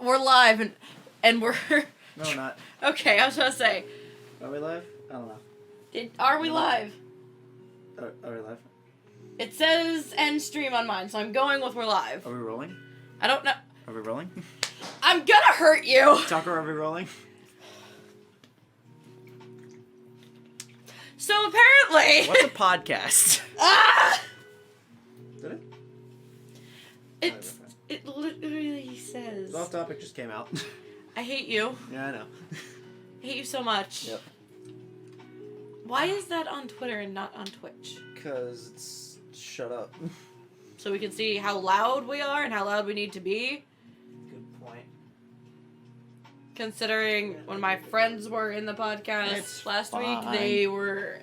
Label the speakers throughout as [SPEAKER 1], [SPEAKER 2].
[SPEAKER 1] We're live, and we're...
[SPEAKER 2] No, we're not.
[SPEAKER 1] Okay, I was going to say...
[SPEAKER 2] Are we live? I don't know.
[SPEAKER 1] Are we live?
[SPEAKER 2] Are we live?
[SPEAKER 1] It says end stream on mine, so I'm going with we're live.
[SPEAKER 2] Are we rolling?
[SPEAKER 1] I don't know.
[SPEAKER 2] Are we rolling?
[SPEAKER 1] I'm gonna hurt you!
[SPEAKER 2] Tucker, are we rolling?
[SPEAKER 1] So apparently...
[SPEAKER 2] What's a podcast?
[SPEAKER 1] Ah!
[SPEAKER 2] Did it?
[SPEAKER 1] It literally says...
[SPEAKER 2] The off topic just came out.
[SPEAKER 1] I hate you.
[SPEAKER 2] Yeah, I know.
[SPEAKER 1] I hate you so much.
[SPEAKER 2] Yep.
[SPEAKER 1] Why is that on Twitter and not on Twitch?
[SPEAKER 2] Because it's... Shut up.
[SPEAKER 1] So we can see how loud we are and how loud we need to be.
[SPEAKER 2] Good point.
[SPEAKER 1] Considering when my friends were in the podcast last week, they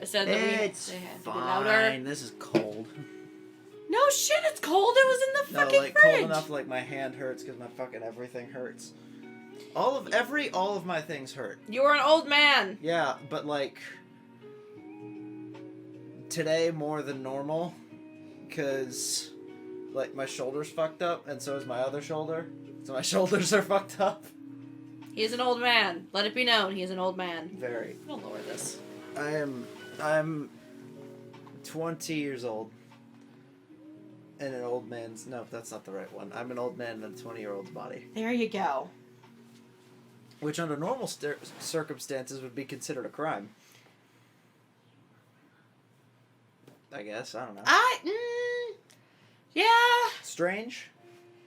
[SPEAKER 1] said that they had to be louder.
[SPEAKER 2] This is cold.
[SPEAKER 1] No shit, it's cold. It was in the fucking fridge.
[SPEAKER 2] Cold enough like my hand hurts because my fucking everything hurts. All of my things hurt.
[SPEAKER 1] You're an old man.
[SPEAKER 2] Yeah, but like today more than normal because like my shoulder's fucked up and so is my other shoulder. So my shoulders are fucked up.
[SPEAKER 1] He's an old man. Let it be known, he's an old man.
[SPEAKER 2] Very.
[SPEAKER 1] Don't lower this.
[SPEAKER 2] I'm 20 years old. In an old man's... No, that's not the right one. I'm an old man in a 20-year-old's body.
[SPEAKER 1] There you go.
[SPEAKER 2] Which under normal circumstances would be considered a crime. I guess. I don't know.
[SPEAKER 1] Yeah.
[SPEAKER 2] Strange?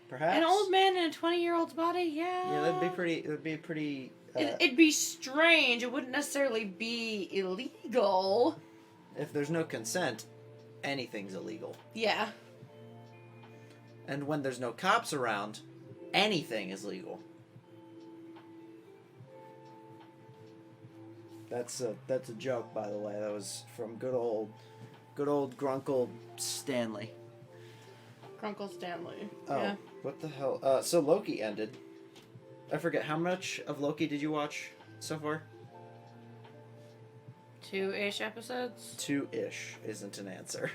[SPEAKER 2] Perhaps?
[SPEAKER 1] An old man in a 20-year-old's body? Yeah.
[SPEAKER 2] Yeah, that'd be pretty... It would be pretty...
[SPEAKER 1] It'd be strange. It wouldn't necessarily be illegal.
[SPEAKER 2] If there's no consent, anything's illegal.
[SPEAKER 1] Yeah.
[SPEAKER 2] And when there's no cops around, anything is legal. That's a joke, by the way. That was from good old Grunkle Stanley.
[SPEAKER 1] Grunkle Stanley.
[SPEAKER 2] Oh,
[SPEAKER 1] yeah.
[SPEAKER 2] What the hell? So Loki ended. I forget, how much of Loki did you watch so far?
[SPEAKER 1] 2-ish episodes?
[SPEAKER 2] 2-ish isn't an answer.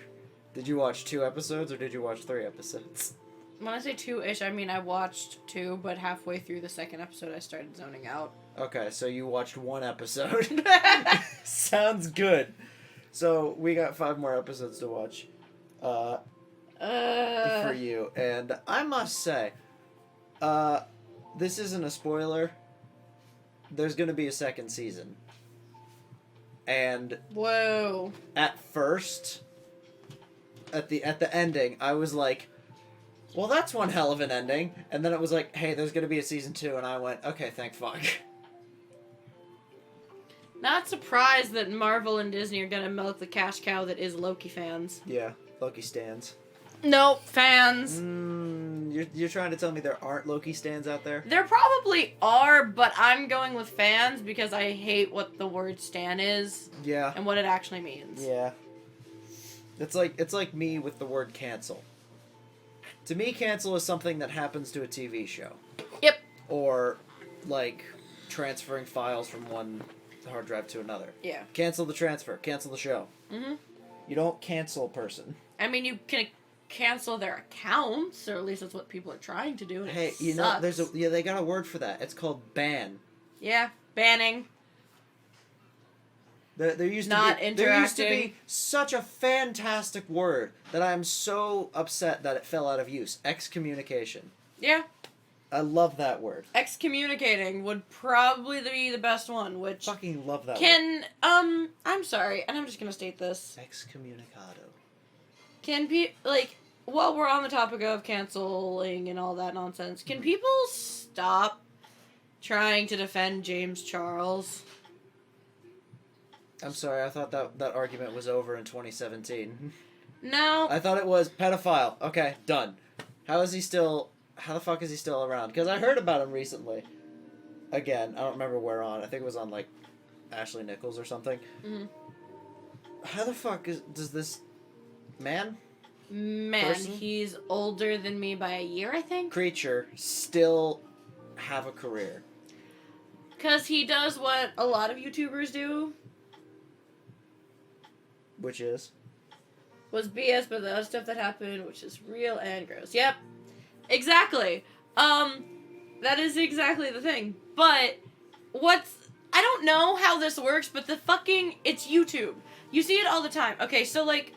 [SPEAKER 2] Did you watch 2 episodes or did you watch 3 episodes?
[SPEAKER 1] When I say 2-ish, I mean I watched 2, but halfway through the second episode I started zoning out.
[SPEAKER 2] Okay, so you watched 1 episode. Sounds good. So we got 5 more episodes to watch. For you. And I must say, this isn't a spoiler. There's gonna be a second season. And...
[SPEAKER 1] Whoa.
[SPEAKER 2] At first... At the ending, I was like, well, that's one hell of an ending. And then it was like, hey, there's going to be a season 2. And I went, okay, thank fuck.
[SPEAKER 1] Not surprised that Marvel and Disney are going to milk the cash cow that is Loki fans.
[SPEAKER 2] Yeah, Loki stans.
[SPEAKER 1] Nope, fans.
[SPEAKER 2] You're trying to tell me there aren't Loki stans out there?
[SPEAKER 1] There probably are, but I'm going with fans because I hate what the word stan is.
[SPEAKER 2] Yeah.
[SPEAKER 1] And what it actually means.
[SPEAKER 2] Yeah. It's like me with the word cancel. To me, cancel is something that happens to a TV show.
[SPEAKER 1] Yep.
[SPEAKER 2] Or, like, transferring files from one hard drive to another.
[SPEAKER 1] Yeah.
[SPEAKER 2] Cancel the transfer. Cancel the show.
[SPEAKER 1] Mm-hmm.
[SPEAKER 2] You don't cancel a person.
[SPEAKER 1] I mean, you can cancel their accounts, or at least that's what people are trying to do. And
[SPEAKER 2] hey, you know, they got a word for that. It's called ban.
[SPEAKER 1] Yeah, banning.
[SPEAKER 2] There used to be such a fantastic word that I am so upset that it fell out of use. Excommunication.
[SPEAKER 1] Yeah.
[SPEAKER 2] I love that word.
[SPEAKER 1] Excommunicating would probably be the best one, which...
[SPEAKER 2] Fucking love that
[SPEAKER 1] word. I'm sorry, and I'm just gonna state this.
[SPEAKER 2] Excommunicado.
[SPEAKER 1] While we're on the topic of canceling and all that nonsense, can people stop trying to defend James Charles?
[SPEAKER 2] I'm sorry, I thought that argument was over in 2017.
[SPEAKER 1] No.
[SPEAKER 2] I thought it was pedophile. Okay, done. How the fuck is he still around? Because I heard about him recently. Again, I don't remember where on. I think it was on, like, Ashley Nichols or something.
[SPEAKER 1] Mm-hmm.
[SPEAKER 2] How the fuck does this man, person?
[SPEAKER 1] He's older than me by a year, I think.
[SPEAKER 2] Creature still have a career?
[SPEAKER 1] Because he does what a lot of YouTubers do.
[SPEAKER 2] Which is?
[SPEAKER 1] Was BS, but the other stuff that happened, which is real and gross. Yep. Exactly. That is exactly the thing. But I don't know how this works, but it's YouTube. You see it all the time. Okay, so like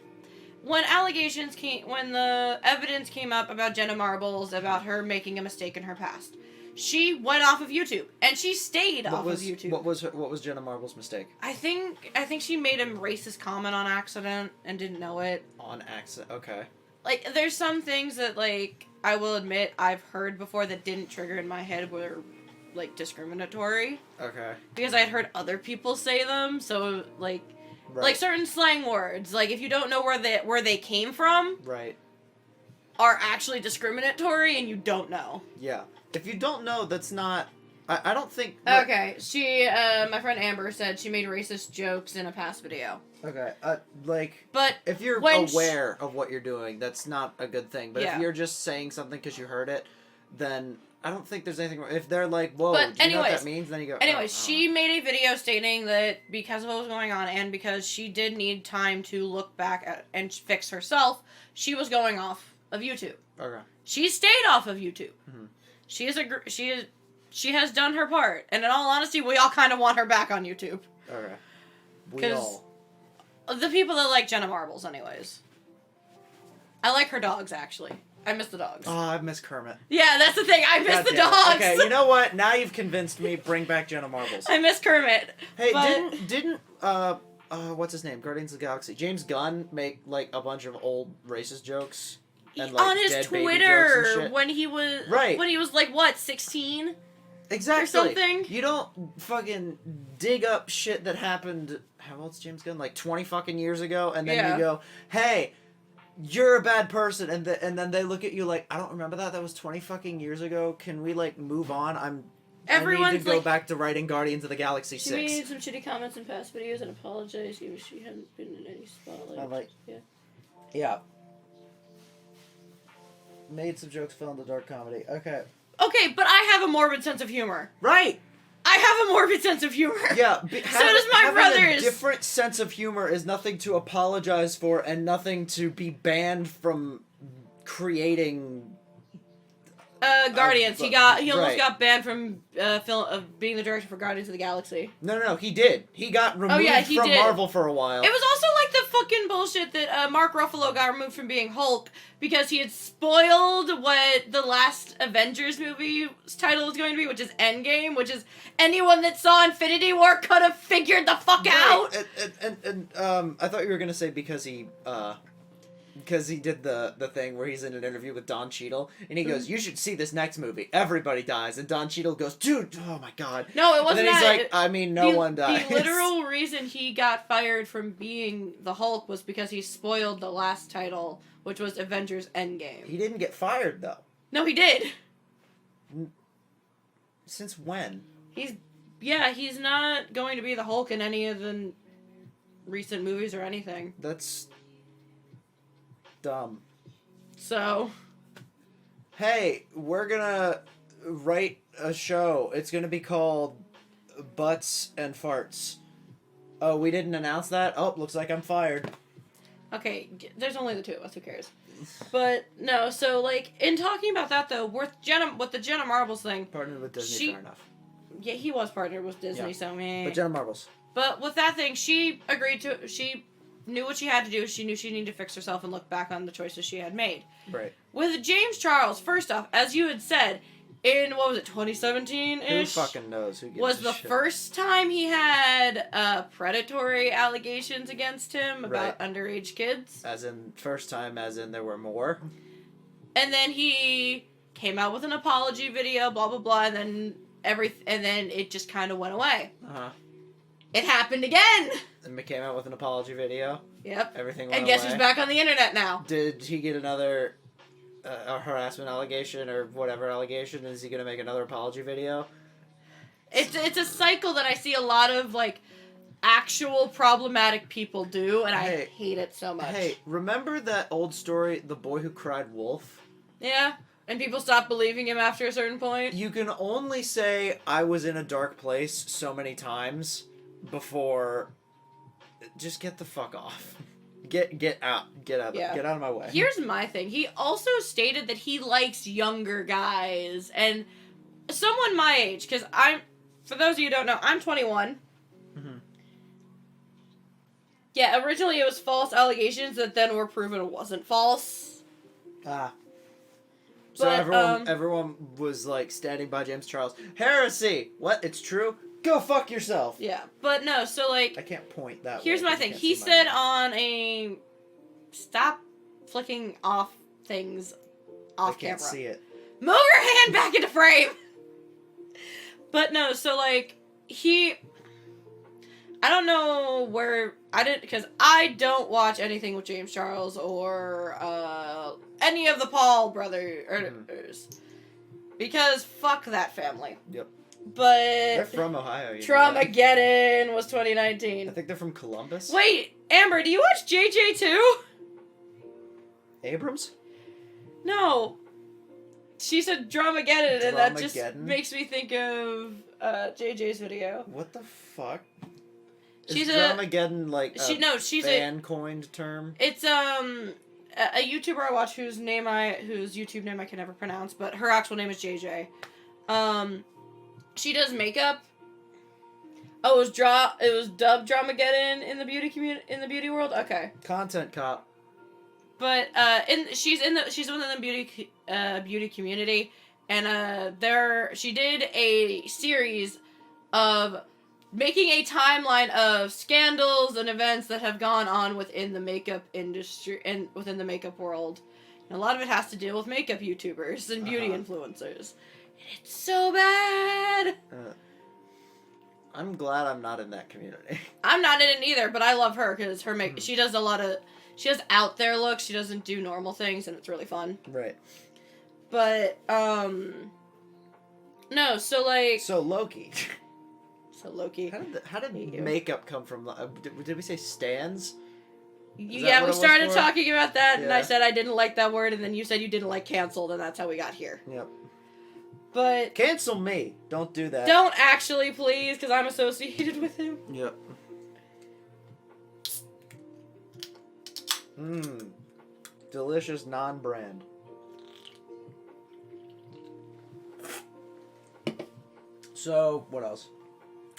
[SPEAKER 1] when the evidence came up about Jenna Marbles, about her making a mistake in her past, she went off of YouTube, and she stayed off of YouTube.
[SPEAKER 2] What was Jenna Marbles' mistake?
[SPEAKER 1] I think she made a racist comment on accident and didn't know it.
[SPEAKER 2] On accident, okay.
[SPEAKER 1] Like, there's some things that, like, I will admit I've heard before that didn't trigger in my head were, like, discriminatory.
[SPEAKER 2] Okay.
[SPEAKER 1] Because I had heard other people say them, so, like...
[SPEAKER 2] Right.
[SPEAKER 1] Like, certain slang words, like, if you don't know where they came from...
[SPEAKER 2] Right.
[SPEAKER 1] ...are actually discriminatory, and you don't know.
[SPEAKER 2] Yeah. If you don't know, that's not... I don't think...
[SPEAKER 1] Okay, my friend Amber said she made racist jokes in a past video.
[SPEAKER 2] Okay,
[SPEAKER 1] but
[SPEAKER 2] if you're aware of what you're doing, that's not a good thing. But if you're just saying something because you heard it, then I don't think there's anything wrong. If they're like, whoa, do you know what that means? Then you go,
[SPEAKER 1] she made a video stating that because of what was going on and because she did need time to look back at and fix herself, she was going off of YouTube.
[SPEAKER 2] Okay.
[SPEAKER 1] She stayed off of YouTube.
[SPEAKER 2] Mm-hmm.
[SPEAKER 1] She has done her part. And in all honesty, we all kind of want her back on YouTube.
[SPEAKER 2] Okay. We all.
[SPEAKER 1] The people that like Jenna Marbles, anyways. I like her dogs, actually. I miss the dogs.
[SPEAKER 2] Oh, I miss Kermit.
[SPEAKER 1] Yeah, that's the thing. I miss the dogs.
[SPEAKER 2] Okay, you know what? Now you've convinced me. Bring back Jenna Marbles.
[SPEAKER 1] I miss Kermit.
[SPEAKER 2] Hey, didn't what's his name? Guardians of the Galaxy. James Gunn make like a bunch of old racist jokes and like
[SPEAKER 1] on his
[SPEAKER 2] dead
[SPEAKER 1] Twitter
[SPEAKER 2] baby jokes and shit.
[SPEAKER 1] when he was when he was like what 16.
[SPEAKER 2] Exactly.
[SPEAKER 1] Or something.
[SPEAKER 2] You don't fucking dig up shit that happened. How old's James Gunn? Like 20 fucking years ago, and then you go, "Hey, you're a bad person," and then they look at you like, "I don't remember that. That was 20 fucking years ago. Can we like move on? I need to go back to writing Guardians of the Galaxy 6."
[SPEAKER 1] She made some shitty comments in past videos and apologized. She hadn't been in any spotlight.
[SPEAKER 2] Yeah. Made some jokes, fell into dark comedy. Okay.
[SPEAKER 1] Okay, but I have a morbid sense of humor.
[SPEAKER 2] Right.
[SPEAKER 1] I have a morbid sense of humor.
[SPEAKER 2] Yeah.
[SPEAKER 1] So does my brothers.
[SPEAKER 2] A different sense of humor is nothing to apologize for and nothing to be banned from creating.
[SPEAKER 1] Guardians. He almost got banned from being the director for Guardians of the Galaxy.
[SPEAKER 2] No, he did. He got removed from Marvel for a while.
[SPEAKER 1] It was also like the fucking bullshit that Mark Ruffalo got removed from being Hulk because he had spoiled what the last Avengers movie's title was going to be, which is Endgame, which is anyone that saw Infinity War could have figured the fuck out.
[SPEAKER 2] And I thought you were gonna say because he did the thing where he's in an interview with Don Cheadle, and he goes, "You should see this next movie. Everybody dies." And Don Cheadle goes, "Dude, oh my god."
[SPEAKER 1] No, it wasn't
[SPEAKER 2] and then
[SPEAKER 1] that.
[SPEAKER 2] He's like, "I mean, no one dies."
[SPEAKER 1] The literal reason he got fired from being the Hulk was because he spoiled the last title, which was Avengers Endgame.
[SPEAKER 2] He didn't get fired, though.
[SPEAKER 1] No, he did.
[SPEAKER 2] Since when?
[SPEAKER 1] He's not going to be the Hulk in any of the recent movies or anything.
[SPEAKER 2] That's dumb.
[SPEAKER 1] So,
[SPEAKER 2] hey, we're gonna write a show. It's gonna be called Butts and Farts. Oh, we didn't announce that? Oh, looks like I'm fired.
[SPEAKER 1] Okay, there's only the two of us, who cares? But, no, so, like, in talking about that, though, with the Jenna Marbles thing...
[SPEAKER 2] Partnered with Disney, fair enough.
[SPEAKER 1] Yeah, he was partnered with Disney, so meh.
[SPEAKER 2] But Jenna Marbles.
[SPEAKER 1] But with that thing, she knew what she had to do. She knew she needed to fix herself and look back on the choices she had made.
[SPEAKER 2] Right.
[SPEAKER 1] With James Charles, first off, as you had said, in, 2017-ish?
[SPEAKER 2] Who fucking knows? Who gives
[SPEAKER 1] was
[SPEAKER 2] a
[SPEAKER 1] the
[SPEAKER 2] shit?
[SPEAKER 1] first time he had predatory allegations against him about underage kids.
[SPEAKER 2] As in, first time, as in there were more?
[SPEAKER 1] And then he came out with an apology video, blah, blah, blah, and then it just kind of went away.
[SPEAKER 2] Uh-huh.
[SPEAKER 1] It happened again!
[SPEAKER 2] And he came out with an apology video?
[SPEAKER 1] Yep.
[SPEAKER 2] Everything went
[SPEAKER 1] And guess
[SPEAKER 2] away.
[SPEAKER 1] who's back on the internet now?
[SPEAKER 2] Did he get another a harassment allegation or whatever allegation? Is he going to make another apology video?
[SPEAKER 1] It's a cycle that I see a lot of, like, actual problematic people do, and I hate it so much.
[SPEAKER 2] Hey, remember that old story, The Boy Who Cried Wolf?
[SPEAKER 1] Yeah, and people stop believing him after a certain point.
[SPEAKER 2] You can only say, I was in a dark place so many times before... Just get the fuck off. Get out of my way.
[SPEAKER 1] Here's my thing. He also stated that he likes younger guys, and someone my age, because for those of you who don't know, I'm 21.
[SPEAKER 2] Mm-hmm.
[SPEAKER 1] Yeah, originally it was false allegations that then were proven it wasn't false.
[SPEAKER 2] So
[SPEAKER 1] But,
[SPEAKER 2] everyone was like standing by James Charles. Heresy! What? It's true? Go fuck yourself!
[SPEAKER 1] Yeah, but no, so like...
[SPEAKER 2] I can't point that
[SPEAKER 1] Here's
[SPEAKER 2] way.
[SPEAKER 1] my thing. He said on a... Stop flicking off things off camera.
[SPEAKER 2] I can't see it.
[SPEAKER 1] Move your hand back into frame! But no, so like, I don't know where... Because I don't watch anything with James Charles or any of the Paul brothers. Because fuck that family.
[SPEAKER 2] Yep.
[SPEAKER 1] But...
[SPEAKER 2] They're from Ohio.
[SPEAKER 1] Traumageddon was 2019.
[SPEAKER 2] I think they're from Columbus.
[SPEAKER 1] Wait, Amber, do you watch JJ too?
[SPEAKER 2] Abrams?
[SPEAKER 1] No. She said Dramageddon, and that just makes me think of JJ's video.
[SPEAKER 2] What the fuck?
[SPEAKER 1] She's
[SPEAKER 2] Is Dramageddon like
[SPEAKER 1] she's
[SPEAKER 2] fan-coined term?
[SPEAKER 1] It's a YouTuber I watch whose YouTube name I can never pronounce, but her actual name is JJ. She does makeup. Oh, it was dubbed Dramageddon in the beauty world. Okay.
[SPEAKER 2] Content cop.
[SPEAKER 1] But she's within the beauty community, and she did a series of making a timeline of scandals and events that have gone on within the makeup industry and within the makeup world. And a lot of it has to deal with makeup YouTubers and beauty influencers. And it's so bad.
[SPEAKER 2] I'm glad I'm not in that community.
[SPEAKER 1] I'm not in it either, but I love her because she does she does out there looks. She doesn't do normal things, and it's really fun.
[SPEAKER 2] Right.
[SPEAKER 1] But no. So like.
[SPEAKER 2] So Loki.
[SPEAKER 1] So Loki.
[SPEAKER 2] How did makeup come from? Did we say stands?
[SPEAKER 1] We started talking about that, and I said I didn't like that word, and then you said you didn't like canceled, and that's how we got here.
[SPEAKER 2] Yep.
[SPEAKER 1] But
[SPEAKER 2] cancel me. Don't do that.
[SPEAKER 1] Don't actually, please, because I'm associated with him.
[SPEAKER 2] Yep. Delicious non-brand. So, what else?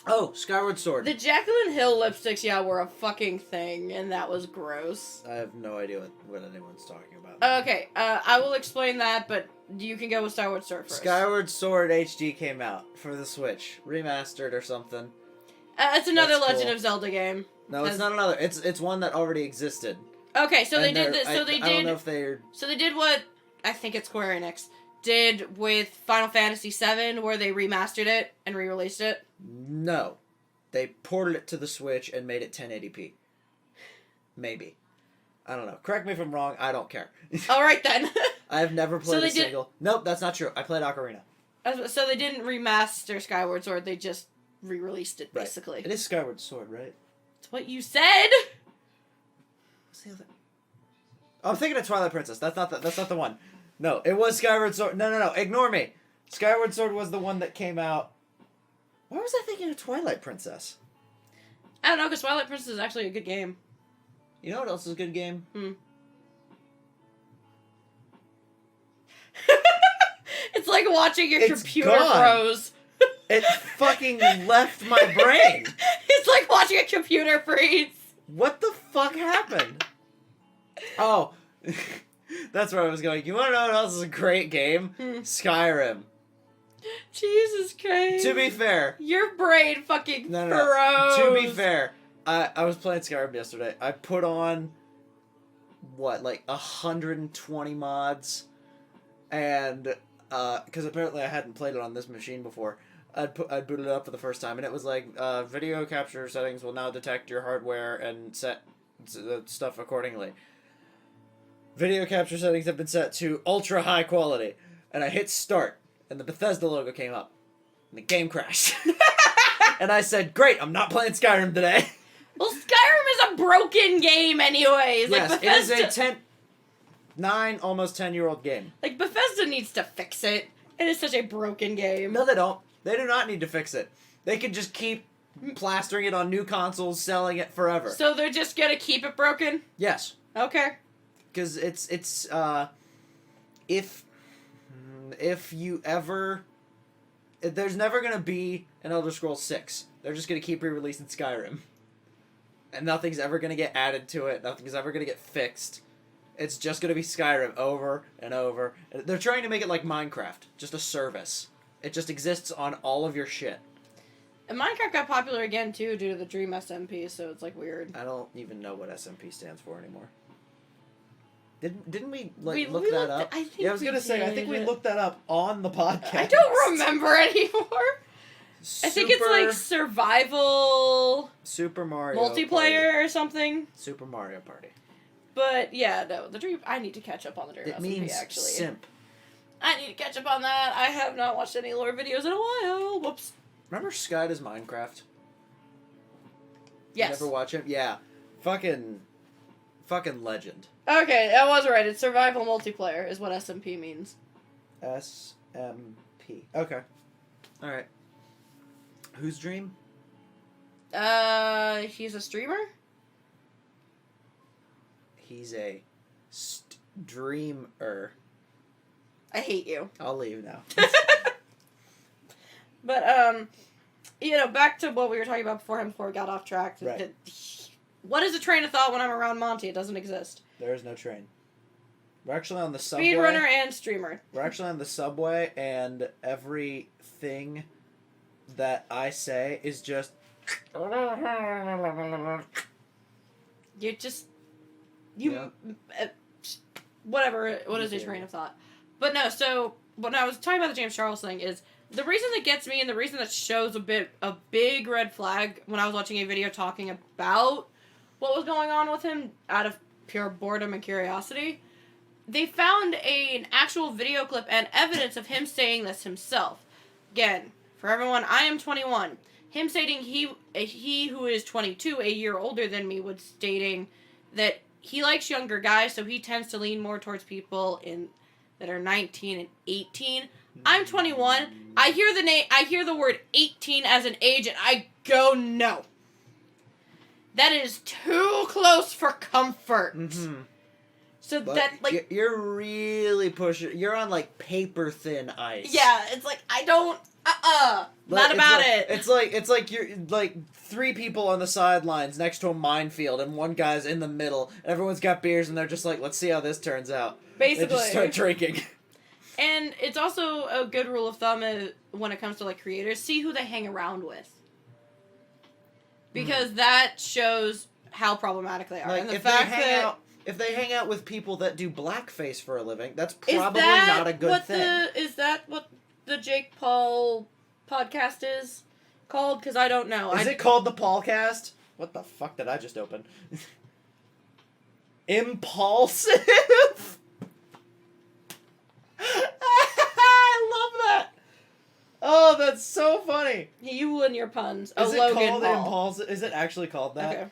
[SPEAKER 2] Oh, Skyward Sword.
[SPEAKER 1] The Jaclyn Hill lipsticks, were a fucking thing, and that was gross.
[SPEAKER 2] I have no idea what anyone's talking about.
[SPEAKER 1] Okay, I will explain that, but you can go with Skyward Sword first.
[SPEAKER 2] Skyward Sword HD came out for the Switch. Remastered or something.
[SPEAKER 1] It's another Legend of Zelda game.
[SPEAKER 2] No, it's not another. It's one that already existed.
[SPEAKER 1] Okay, so they did this. So they did.
[SPEAKER 2] I don't know if they're.
[SPEAKER 1] So they did what I think it's Square Enix did with Final Fantasy VII, where they remastered it and re-released it.
[SPEAKER 2] No, they ported it to the Switch and made it 1080p. Maybe. I don't know. Correct me if I'm wrong. I don't care.
[SPEAKER 1] All right then.
[SPEAKER 2] I have never played a single. Nope, that's not true. I played Ocarina.
[SPEAKER 1] So they didn't remaster Skyward Sword. They just re-released it basically.
[SPEAKER 2] Right. It is Skyward Sword, right?
[SPEAKER 1] It's what you said.
[SPEAKER 2] What's the other? Oh, I'm thinking of Twilight Princess. That's not the one. No, it was Skyward Sword. No. Ignore me. Skyward Sword was the one that came out. Why was I thinking of Twilight Princess?
[SPEAKER 1] I don't know, because Twilight Princess is actually a good game.
[SPEAKER 2] You know what else is a good game?
[SPEAKER 1] It's like watching your computer froze.
[SPEAKER 2] It fucking left my brain.
[SPEAKER 1] It's like watching a computer freeze.
[SPEAKER 2] What the fuck happened? Oh, that's where I was going. You want to know what else is a great game? Skyrim.
[SPEAKER 1] Jesus Christ.
[SPEAKER 2] To be fair.
[SPEAKER 1] Your brain fucking froze.
[SPEAKER 2] To be fair, I was playing Skyrim yesterday. I put on, 120 mods. And, because apparently I hadn't played it on this machine before. I'd booted it up for the first time, and it was like, video capture settings will now detect your hardware and set stuff accordingly. Video capture settings have been set to ultra high quality. And I hit start. And the Bethesda logo came up. And the game crashed. And I said, great, I'm not playing Skyrim today.
[SPEAKER 1] Well, Skyrim is a broken game anyways.
[SPEAKER 2] Yes,
[SPEAKER 1] like Bethesda,
[SPEAKER 2] it is a 9, almost 10-year-old game.
[SPEAKER 1] Like, Bethesda needs to fix it. It is such a broken game.
[SPEAKER 2] No, they don't. They do not need to fix it. They can just keep plastering it on new consoles, selling it forever.
[SPEAKER 1] So they're just gonna keep it broken?
[SPEAKER 2] Yes.
[SPEAKER 1] Okay.
[SPEAKER 2] Because if you ever there's never gonna be an Elder Scrolls 6. They're just gonna keep re-releasing Skyrim. And nothing's ever gonna get added to it. Nothing's ever gonna get fixed. It's just gonna be Skyrim over and over. They're trying to make it like Minecraft, just a service. It just exists on all of your shit.
[SPEAKER 1] And Minecraft got popular again too due to the Dream SMP, so it's like weird.
[SPEAKER 2] I don't even know what SMP stands for anymore. Didn't we look that up?
[SPEAKER 1] I think
[SPEAKER 2] yeah, I was gonna say I think we looked that up on the podcast.
[SPEAKER 1] I don't remember anymore. I think it's like survival
[SPEAKER 2] Super Mario
[SPEAKER 1] multiplayer
[SPEAKER 2] Party.
[SPEAKER 1] or something.
[SPEAKER 2] Super Mario Party.
[SPEAKER 1] But yeah, no, the Dream. I need to catch up on the Dream
[SPEAKER 2] It
[SPEAKER 1] SMP
[SPEAKER 2] means
[SPEAKER 1] actually.
[SPEAKER 2] simp.
[SPEAKER 1] I need to catch up on that. I have not watched any lore videos in a while. Whoops.
[SPEAKER 2] Remember Sky does Minecraft?
[SPEAKER 1] Yes.
[SPEAKER 2] You never watch him? Yeah. Fucking legend.
[SPEAKER 1] Okay, I was right. It's survival multiplayer is what SMP means.
[SPEAKER 2] SMP. Okay. Alright. Whose dream?
[SPEAKER 1] He's a streamer?
[SPEAKER 2] He's a dreamer.
[SPEAKER 1] I hate you.
[SPEAKER 2] I'll leave now.
[SPEAKER 1] But, back to what we were talking about before we got off track.
[SPEAKER 2] Right.
[SPEAKER 1] What is a train of thought when I'm around Monty? It doesn't exist.
[SPEAKER 2] There is no train. We're actually on the subway.
[SPEAKER 1] Speedrunner and streamer.
[SPEAKER 2] We're actually on the subway, and everything that I say is just...
[SPEAKER 1] You're just... whatever. What is your train of thought? But no, so when I was talking about the James Charles thing is... The reason that gets me and the reason that shows a big red flag when I was watching a video talking about what was going on with him out of pure boredom and curiosity, they found an actual video clip and evidence of him saying this himself. Again, for everyone, I am 21. Him stating he who is 22, a year older than me, was stating that he likes younger guys, so he tends to lean more towards people that are 19 and 18. I'm 21. I hear the word 18 as an age, and I go, no. That is too close for comfort.
[SPEAKER 2] Mm-hmm.
[SPEAKER 1] So
[SPEAKER 2] but
[SPEAKER 1] that, like...
[SPEAKER 2] You're really pushing... You're on, like, paper-thin ice.
[SPEAKER 1] Yeah, it's like, I don't... Not about it.
[SPEAKER 2] It's like you're, like, 3 people on the sidelines next to a minefield, and one guy's in the middle, and everyone's got beers, and they're just like, let's see how this turns out.
[SPEAKER 1] Basically.
[SPEAKER 2] They just start drinking.
[SPEAKER 1] And it's also a good rule of thumb when it comes to, like, creators. See who they hang around with. Because that shows how problematic they are.
[SPEAKER 2] Like,
[SPEAKER 1] and the fact that...
[SPEAKER 2] If they hang out with people that do blackface for a living, that's probably not a good thing.
[SPEAKER 1] Is that what the Jake Paul podcast is called? Because I don't know.
[SPEAKER 2] Is it called the Paulcast? What the fuck did I just open? Impulsive? I love that. Oh, that's so funny.
[SPEAKER 1] You and your puns.
[SPEAKER 2] Is it
[SPEAKER 1] Logan
[SPEAKER 2] called
[SPEAKER 1] Paul.
[SPEAKER 2] Impulsive? Is it actually called that?
[SPEAKER 1] Okay.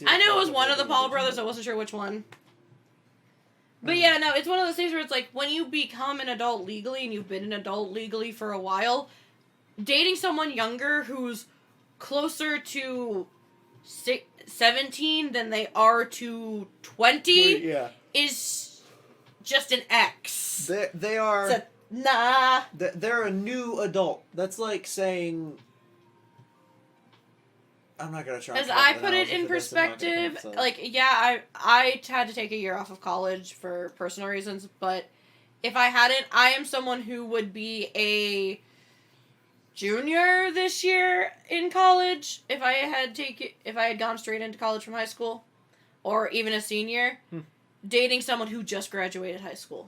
[SPEAKER 1] I knew it was one of the Paul brothers. I wasn't sure which one. But yeah, no, it's one of those things where it's like when you become an adult legally and you've been an adult legally for a while, dating someone younger who's closer to 17 than they are to 20 is just an X.
[SPEAKER 2] They are...
[SPEAKER 1] It's a, nah.
[SPEAKER 2] They're a new adult. That's like saying... I'm not gonna try.
[SPEAKER 1] As I put it in perspective, like, yeah, I had to take a year off of college for personal reasons, but if I hadn't, I am someone who would be a junior this year in college if I had gone straight into college from high school, or even a senior, dating someone who just graduated high school.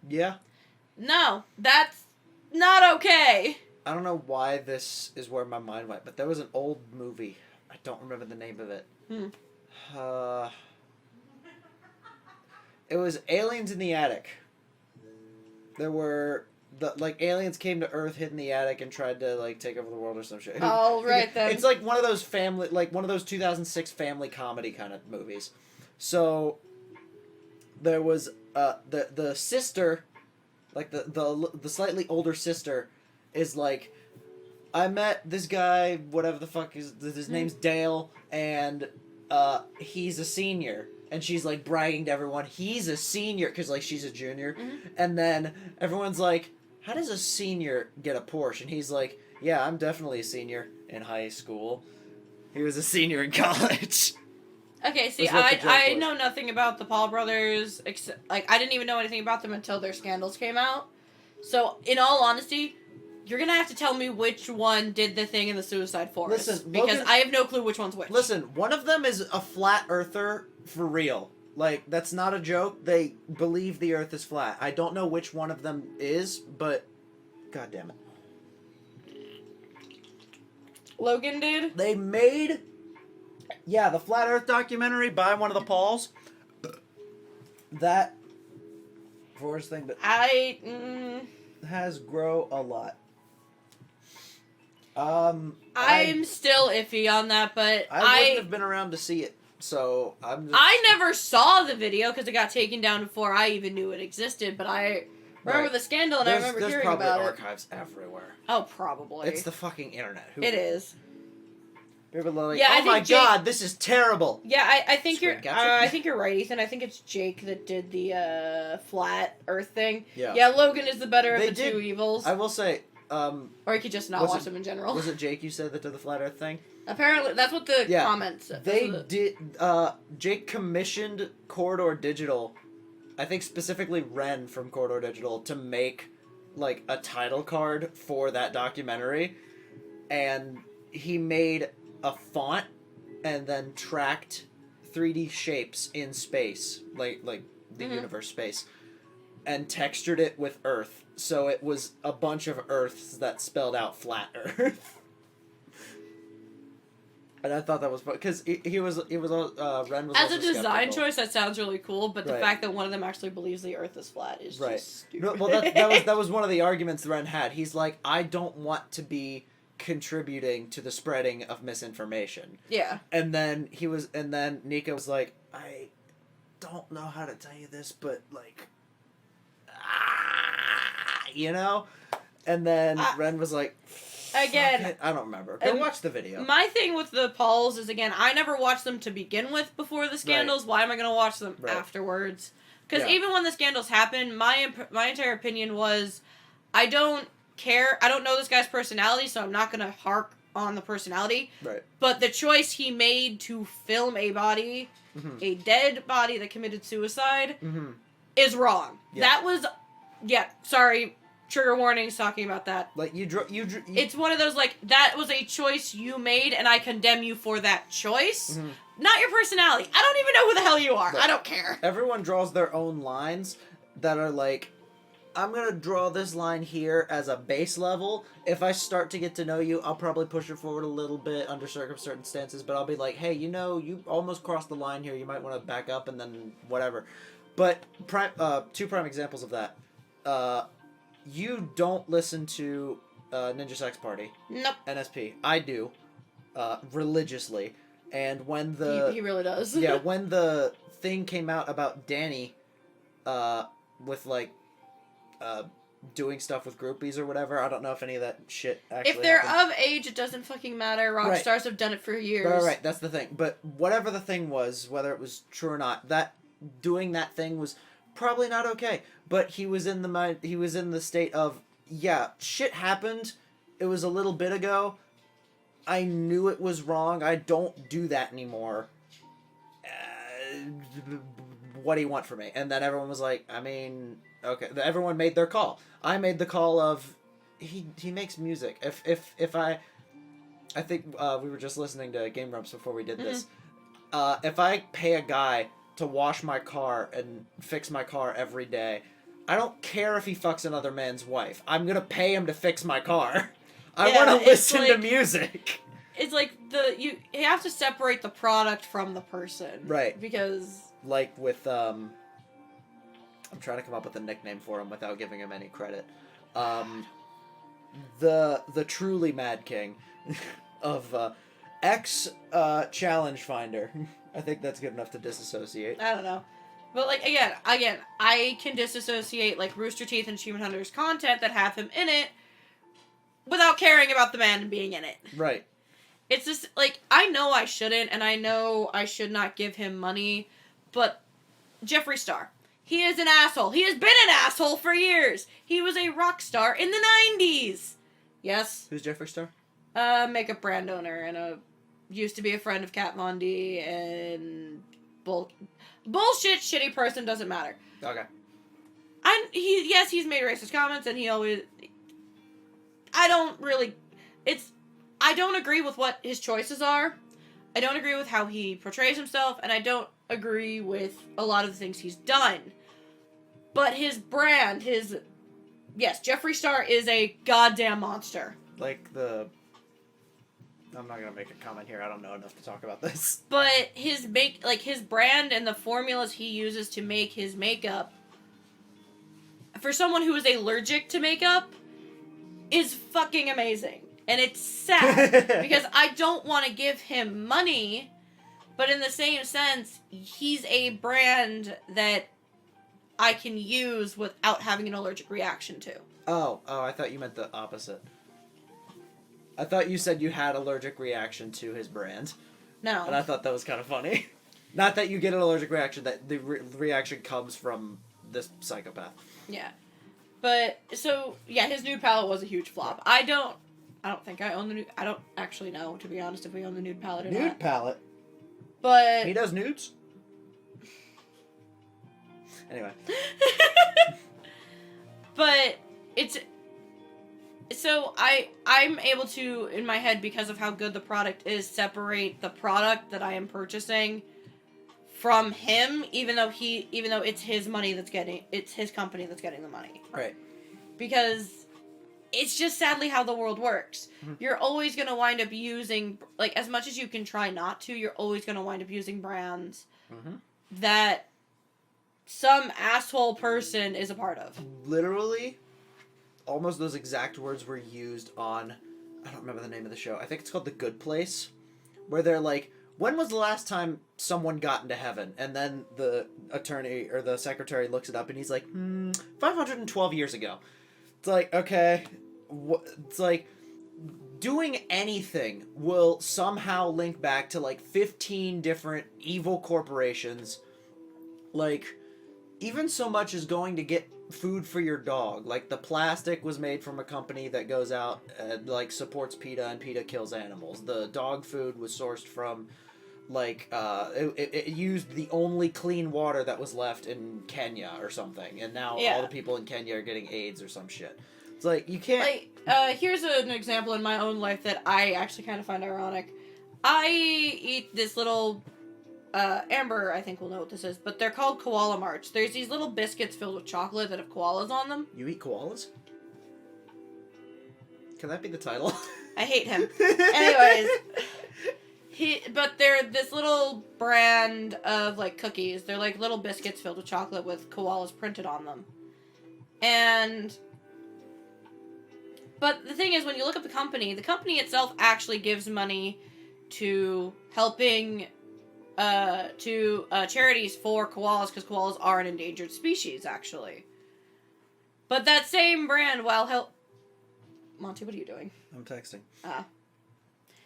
[SPEAKER 2] Yeah.
[SPEAKER 1] No, that's not okay.
[SPEAKER 2] I don't know why this is where my mind went, but there was an old movie. I don't remember the name of it. It was Aliens in the Attic. There were aliens came to Earth, hid in the attic, and tried to like take over the world or some shit.
[SPEAKER 1] Oh, right then.
[SPEAKER 2] It's like one of those 2006 family comedy kind of movies. So there was the sister, like the slightly older sister, is like, I met this guy, whatever the fuck his name's Dale, and he's a senior, and she's like bragging to everyone he's a senior because like she's a junior,
[SPEAKER 1] Mm-hmm.
[SPEAKER 2] and then everyone's like, how does a senior get a Porsche? And he's like, yeah, I'm definitely a senior in high school. He was a senior in college.
[SPEAKER 1] Okay, see,
[SPEAKER 2] Was what the joke
[SPEAKER 1] I
[SPEAKER 2] was.
[SPEAKER 1] know nothing about the Paul brothers, except, like, I didn't even know anything about them until their scandals came out. So, in all honesty, you're gonna have to tell me which one did the thing in the Suicide Forest.
[SPEAKER 2] Listen,
[SPEAKER 1] because
[SPEAKER 2] Logan-
[SPEAKER 1] I have no clue which one's which.
[SPEAKER 2] Listen, one of them is a flat earther for real. Like, that's not a joke. They believe the earth is flat. I don't know which one of them is, but god damn it.
[SPEAKER 1] Logan did?
[SPEAKER 2] They made the flat earth documentary by one of the Pauls. That forest thing that has grow a lot.
[SPEAKER 1] I'm still iffy on that, but
[SPEAKER 2] I wouldn't have been around to see it, so I'm just...
[SPEAKER 1] I never saw the video because it got taken down before I even knew it existed, but I remember the scandal and I remember hearing about it.
[SPEAKER 2] There's probably archives everywhere.
[SPEAKER 1] Oh, probably.
[SPEAKER 2] It's the fucking internet.
[SPEAKER 1] It is.
[SPEAKER 2] People are like,
[SPEAKER 1] Yeah,
[SPEAKER 2] oh my god, this is terrible.
[SPEAKER 1] Yeah, I think
[SPEAKER 2] Screen
[SPEAKER 1] you're right, Ethan. I think it's Jake that did the flat Earth thing.
[SPEAKER 2] Yeah.
[SPEAKER 1] Yeah, Logan is the better
[SPEAKER 2] They
[SPEAKER 1] of the
[SPEAKER 2] did-
[SPEAKER 1] two evils.
[SPEAKER 2] I will say,
[SPEAKER 1] Or you could just not
[SPEAKER 2] was
[SPEAKER 1] watch
[SPEAKER 2] it-
[SPEAKER 1] them in general.
[SPEAKER 2] was it Jake you said that did the flat earth thing?
[SPEAKER 1] Apparently, that's what the
[SPEAKER 2] Yeah.
[SPEAKER 1] comments said.
[SPEAKER 2] They did, Jake commissioned Corridor Digital, I think specifically Ren from Corridor Digital, to make, like, a title card for that documentary, and he made a font and then tracked 3D shapes in space, like the universe space, and textured it with Earth, so it was a bunch of Earths that spelled out flat Earth. And I thought that was fun because Ren was
[SPEAKER 1] As
[SPEAKER 2] also
[SPEAKER 1] a design
[SPEAKER 2] skeptical.
[SPEAKER 1] choice, that sounds really cool, but the
[SPEAKER 2] Right.
[SPEAKER 1] fact that one of them actually believes the Earth is flat is
[SPEAKER 2] Right.
[SPEAKER 1] just stupid.
[SPEAKER 2] No, well, that was one of the arguments Ren had. He's like, I don't want to be contributing to the spreading of misinformation.
[SPEAKER 1] Yeah.
[SPEAKER 2] And then Nika was like, I don't know how to tell you this, but like, you know? And then Ren was like,
[SPEAKER 1] Again,
[SPEAKER 2] fuck it. I don't remember. Go watch the video.
[SPEAKER 1] My thing with the Pauls is, again, I never watched them to begin with before the scandals. Why am I going to watch them afterwards? Because even when the scandals happened, my entire opinion was, I don't care. I don't know this guy's personality, so I'm not going to hark on the personality.
[SPEAKER 2] Right.
[SPEAKER 1] But the choice he made to film a body, a dead body that committed suicide, is wrong.
[SPEAKER 2] Yeah.
[SPEAKER 1] That was, sorry, trigger warnings talking about that.
[SPEAKER 2] Like,
[SPEAKER 1] It's one of those, like, that was a choice you made, and I condemn you for that choice. Not your personality. I don't even know who the hell you are.
[SPEAKER 2] Right.
[SPEAKER 1] I don't care.
[SPEAKER 2] Everyone draws their own lines that are like, I'm gonna draw this line here as a base level. If I start to get to know you, I'll probably push it forward a little bit under circumstances, but I'll be like, hey, you almost crossed the line here. You might want to back up and then whatever. But two prime examples of that. You don't listen to Ninja Sex Party.
[SPEAKER 1] Nope.
[SPEAKER 2] NSP. I do. Religiously. And when
[SPEAKER 1] He really does.
[SPEAKER 2] when the thing came out about Danny, with like, doing stuff with groupies or whatever, I don't know if any of that shit actually
[SPEAKER 1] If they're
[SPEAKER 2] happened.
[SPEAKER 1] of age, it doesn't fucking matter. Rock stars have done it for years.
[SPEAKER 2] Right, that's the thing. But whatever the thing was, whether it was true or not, doing that thing was probably not okay. But he was in the state of, shit happened. It was a little bit ago. I knew it was wrong. I don't do that anymore. What do you want from me? And then everyone was like, I mean, okay. Everyone made their call. I made the call of, he makes music. If I think we were just listening to Game Grumps before we did this. If I pay a guy to wash my car and fix my car every day, I don't care if he fucks another man's wife. I'm gonna pay him to fix my car. I want to listen to music.
[SPEAKER 1] It's like you have to separate the product from the person.
[SPEAKER 2] Right.
[SPEAKER 1] Because
[SPEAKER 2] like with I'm trying to come up with a nickname for him without giving him any credit. The truly Mad King of ex Challenge Finder. I think that's good enough to disassociate.
[SPEAKER 1] I don't know. But, like, again, I can disassociate, like, Rooster Teeth and Achievement Hunter's content that have him in it without caring about the man being in it.
[SPEAKER 2] Right.
[SPEAKER 1] It's just, like, I know I shouldn't, and I know I should not give him money, But Jeffree Star. He is an asshole. He has been an asshole for years. He was a rock star in the 90s. Yes?
[SPEAKER 2] Who's Jeffree Star?
[SPEAKER 1] Makeup brand owner and used to be a friend of Kat Von D and bullshit shitty person, doesn't matter.
[SPEAKER 2] Okay.
[SPEAKER 1] He's made racist comments and he always... I don't agree with what his choices are. I don't agree with how he portrays himself, and I don't agree with a lot of the things he's done. But his brand, Jeffree Star is a goddamn monster.
[SPEAKER 2] I'm not gonna make a comment here, I don't know enough to talk about this.
[SPEAKER 1] But his brand and the formulas he uses to make his makeup, for someone who is allergic to makeup, is fucking amazing. And it's sad, because I don't want to give him money, but in the same sense, he's a brand that I can use without having an allergic reaction to.
[SPEAKER 2] Oh, I thought you meant the opposite. I thought you said you had allergic reaction to his brand.
[SPEAKER 1] No.
[SPEAKER 2] And I thought that was kind of funny. Not that you get an allergic reaction, that the reaction comes from this psychopath.
[SPEAKER 1] Yeah. But, so, yeah, his nude palette was a huge flop. I don't think I own the nude... I don't actually know, to be honest, if we own the nude palette or not.
[SPEAKER 2] Nude palette?
[SPEAKER 1] But...
[SPEAKER 2] He does nudes? Anyway.
[SPEAKER 1] But, it's... So, I'm able to, in my head, because of how good the product is, separate the product that I am purchasing from him, even though it's his money it's his company that's getting the money.
[SPEAKER 2] Right.
[SPEAKER 1] Because it's just sadly how the world works.
[SPEAKER 2] Mm-hmm.
[SPEAKER 1] You're always going to wind up using, as much as you can try not to, you're always going to wind up using brands that some asshole person is a part of.
[SPEAKER 2] Literally, almost those exact words were used on, I don't remember the name of the show, I think it's called The Good Place, where they're like, when was the last time someone got into heaven? And then the attorney or the secretary looks it up and he's like, 512 years ago. It's like, okay, it's like, doing anything will somehow link back to 15 different evil corporations. Even so much as going to get food for your dog. The plastic was made from a company that goes out and supports PETA, and PETA kills animals. The dog food was sourced from it used the only clean water that was left in Kenya or something, and now all the people in Kenya are getting AIDS or some shit. It's you can't...
[SPEAKER 1] here's an example in my own life that I actually kind of find ironic. I eat this little... Amber, I think, will know what this is, but they're called Koala March. There's these little biscuits filled with chocolate that have koalas on them.
[SPEAKER 2] You eat koalas? Can that be the title?
[SPEAKER 1] I hate him. Anyways, but they're this little brand of, cookies. They're, little biscuits filled with chocolate with koalas printed on them. But the thing is, when you look at the company itself actually gives money to helping... to charities for koalas, because koalas are an endangered species, actually. But that same brand, Monty, what are you doing?
[SPEAKER 2] I'm texting.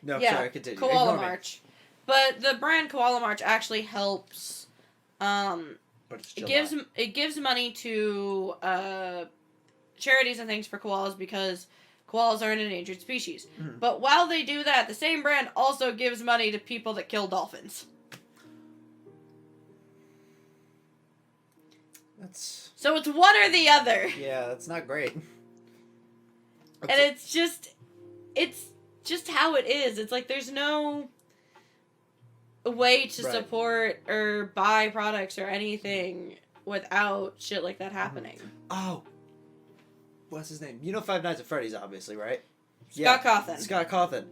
[SPEAKER 1] No,
[SPEAKER 2] sorry, continue.
[SPEAKER 1] Koala March. But the brand Koala March actually helps,
[SPEAKER 2] but it's
[SPEAKER 1] it gives money to, charities and things for koalas, because koalas are an endangered species. Mm-hmm. But while they do that, the same brand also gives money to people that kill dolphins. So it's one or the other.
[SPEAKER 2] Yeah, that's not great.
[SPEAKER 1] And it's just how it is. It's there's no way to support or buy products or anything without shit like that happening.
[SPEAKER 2] Oh. What's his name? You know Five Nights at Freddy's, obviously, right?
[SPEAKER 1] Scott Cawthon.
[SPEAKER 2] Scott Cawthon.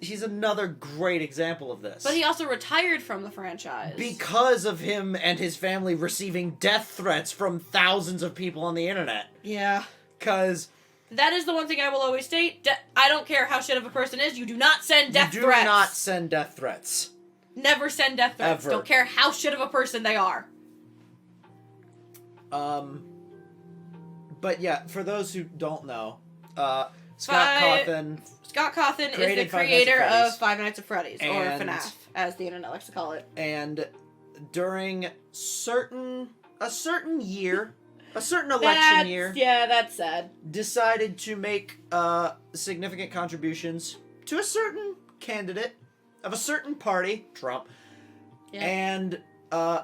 [SPEAKER 2] He's another great example of this.
[SPEAKER 1] But he also retired from the franchise.
[SPEAKER 2] Because of him and his family receiving death threats from thousands of people on the internet.
[SPEAKER 1] Yeah.
[SPEAKER 2] Because...
[SPEAKER 1] That is the one thing I will always state. I don't care how shit of a person is, you do not send death threats.
[SPEAKER 2] You do not send death threats.
[SPEAKER 1] Never send death threats.
[SPEAKER 2] Ever.
[SPEAKER 1] Don't care how shit of a person they are.
[SPEAKER 2] But yeah, for those who don't know, Scott Cawthon
[SPEAKER 1] is the creator of Five Nights at Freddy's, or FNAF, as the internet likes to call it.
[SPEAKER 2] And during a certain year, a certain election year.
[SPEAKER 1] Yeah, that's sad.
[SPEAKER 2] Decided to make significant contributions to a certain candidate of a certain party, Trump, and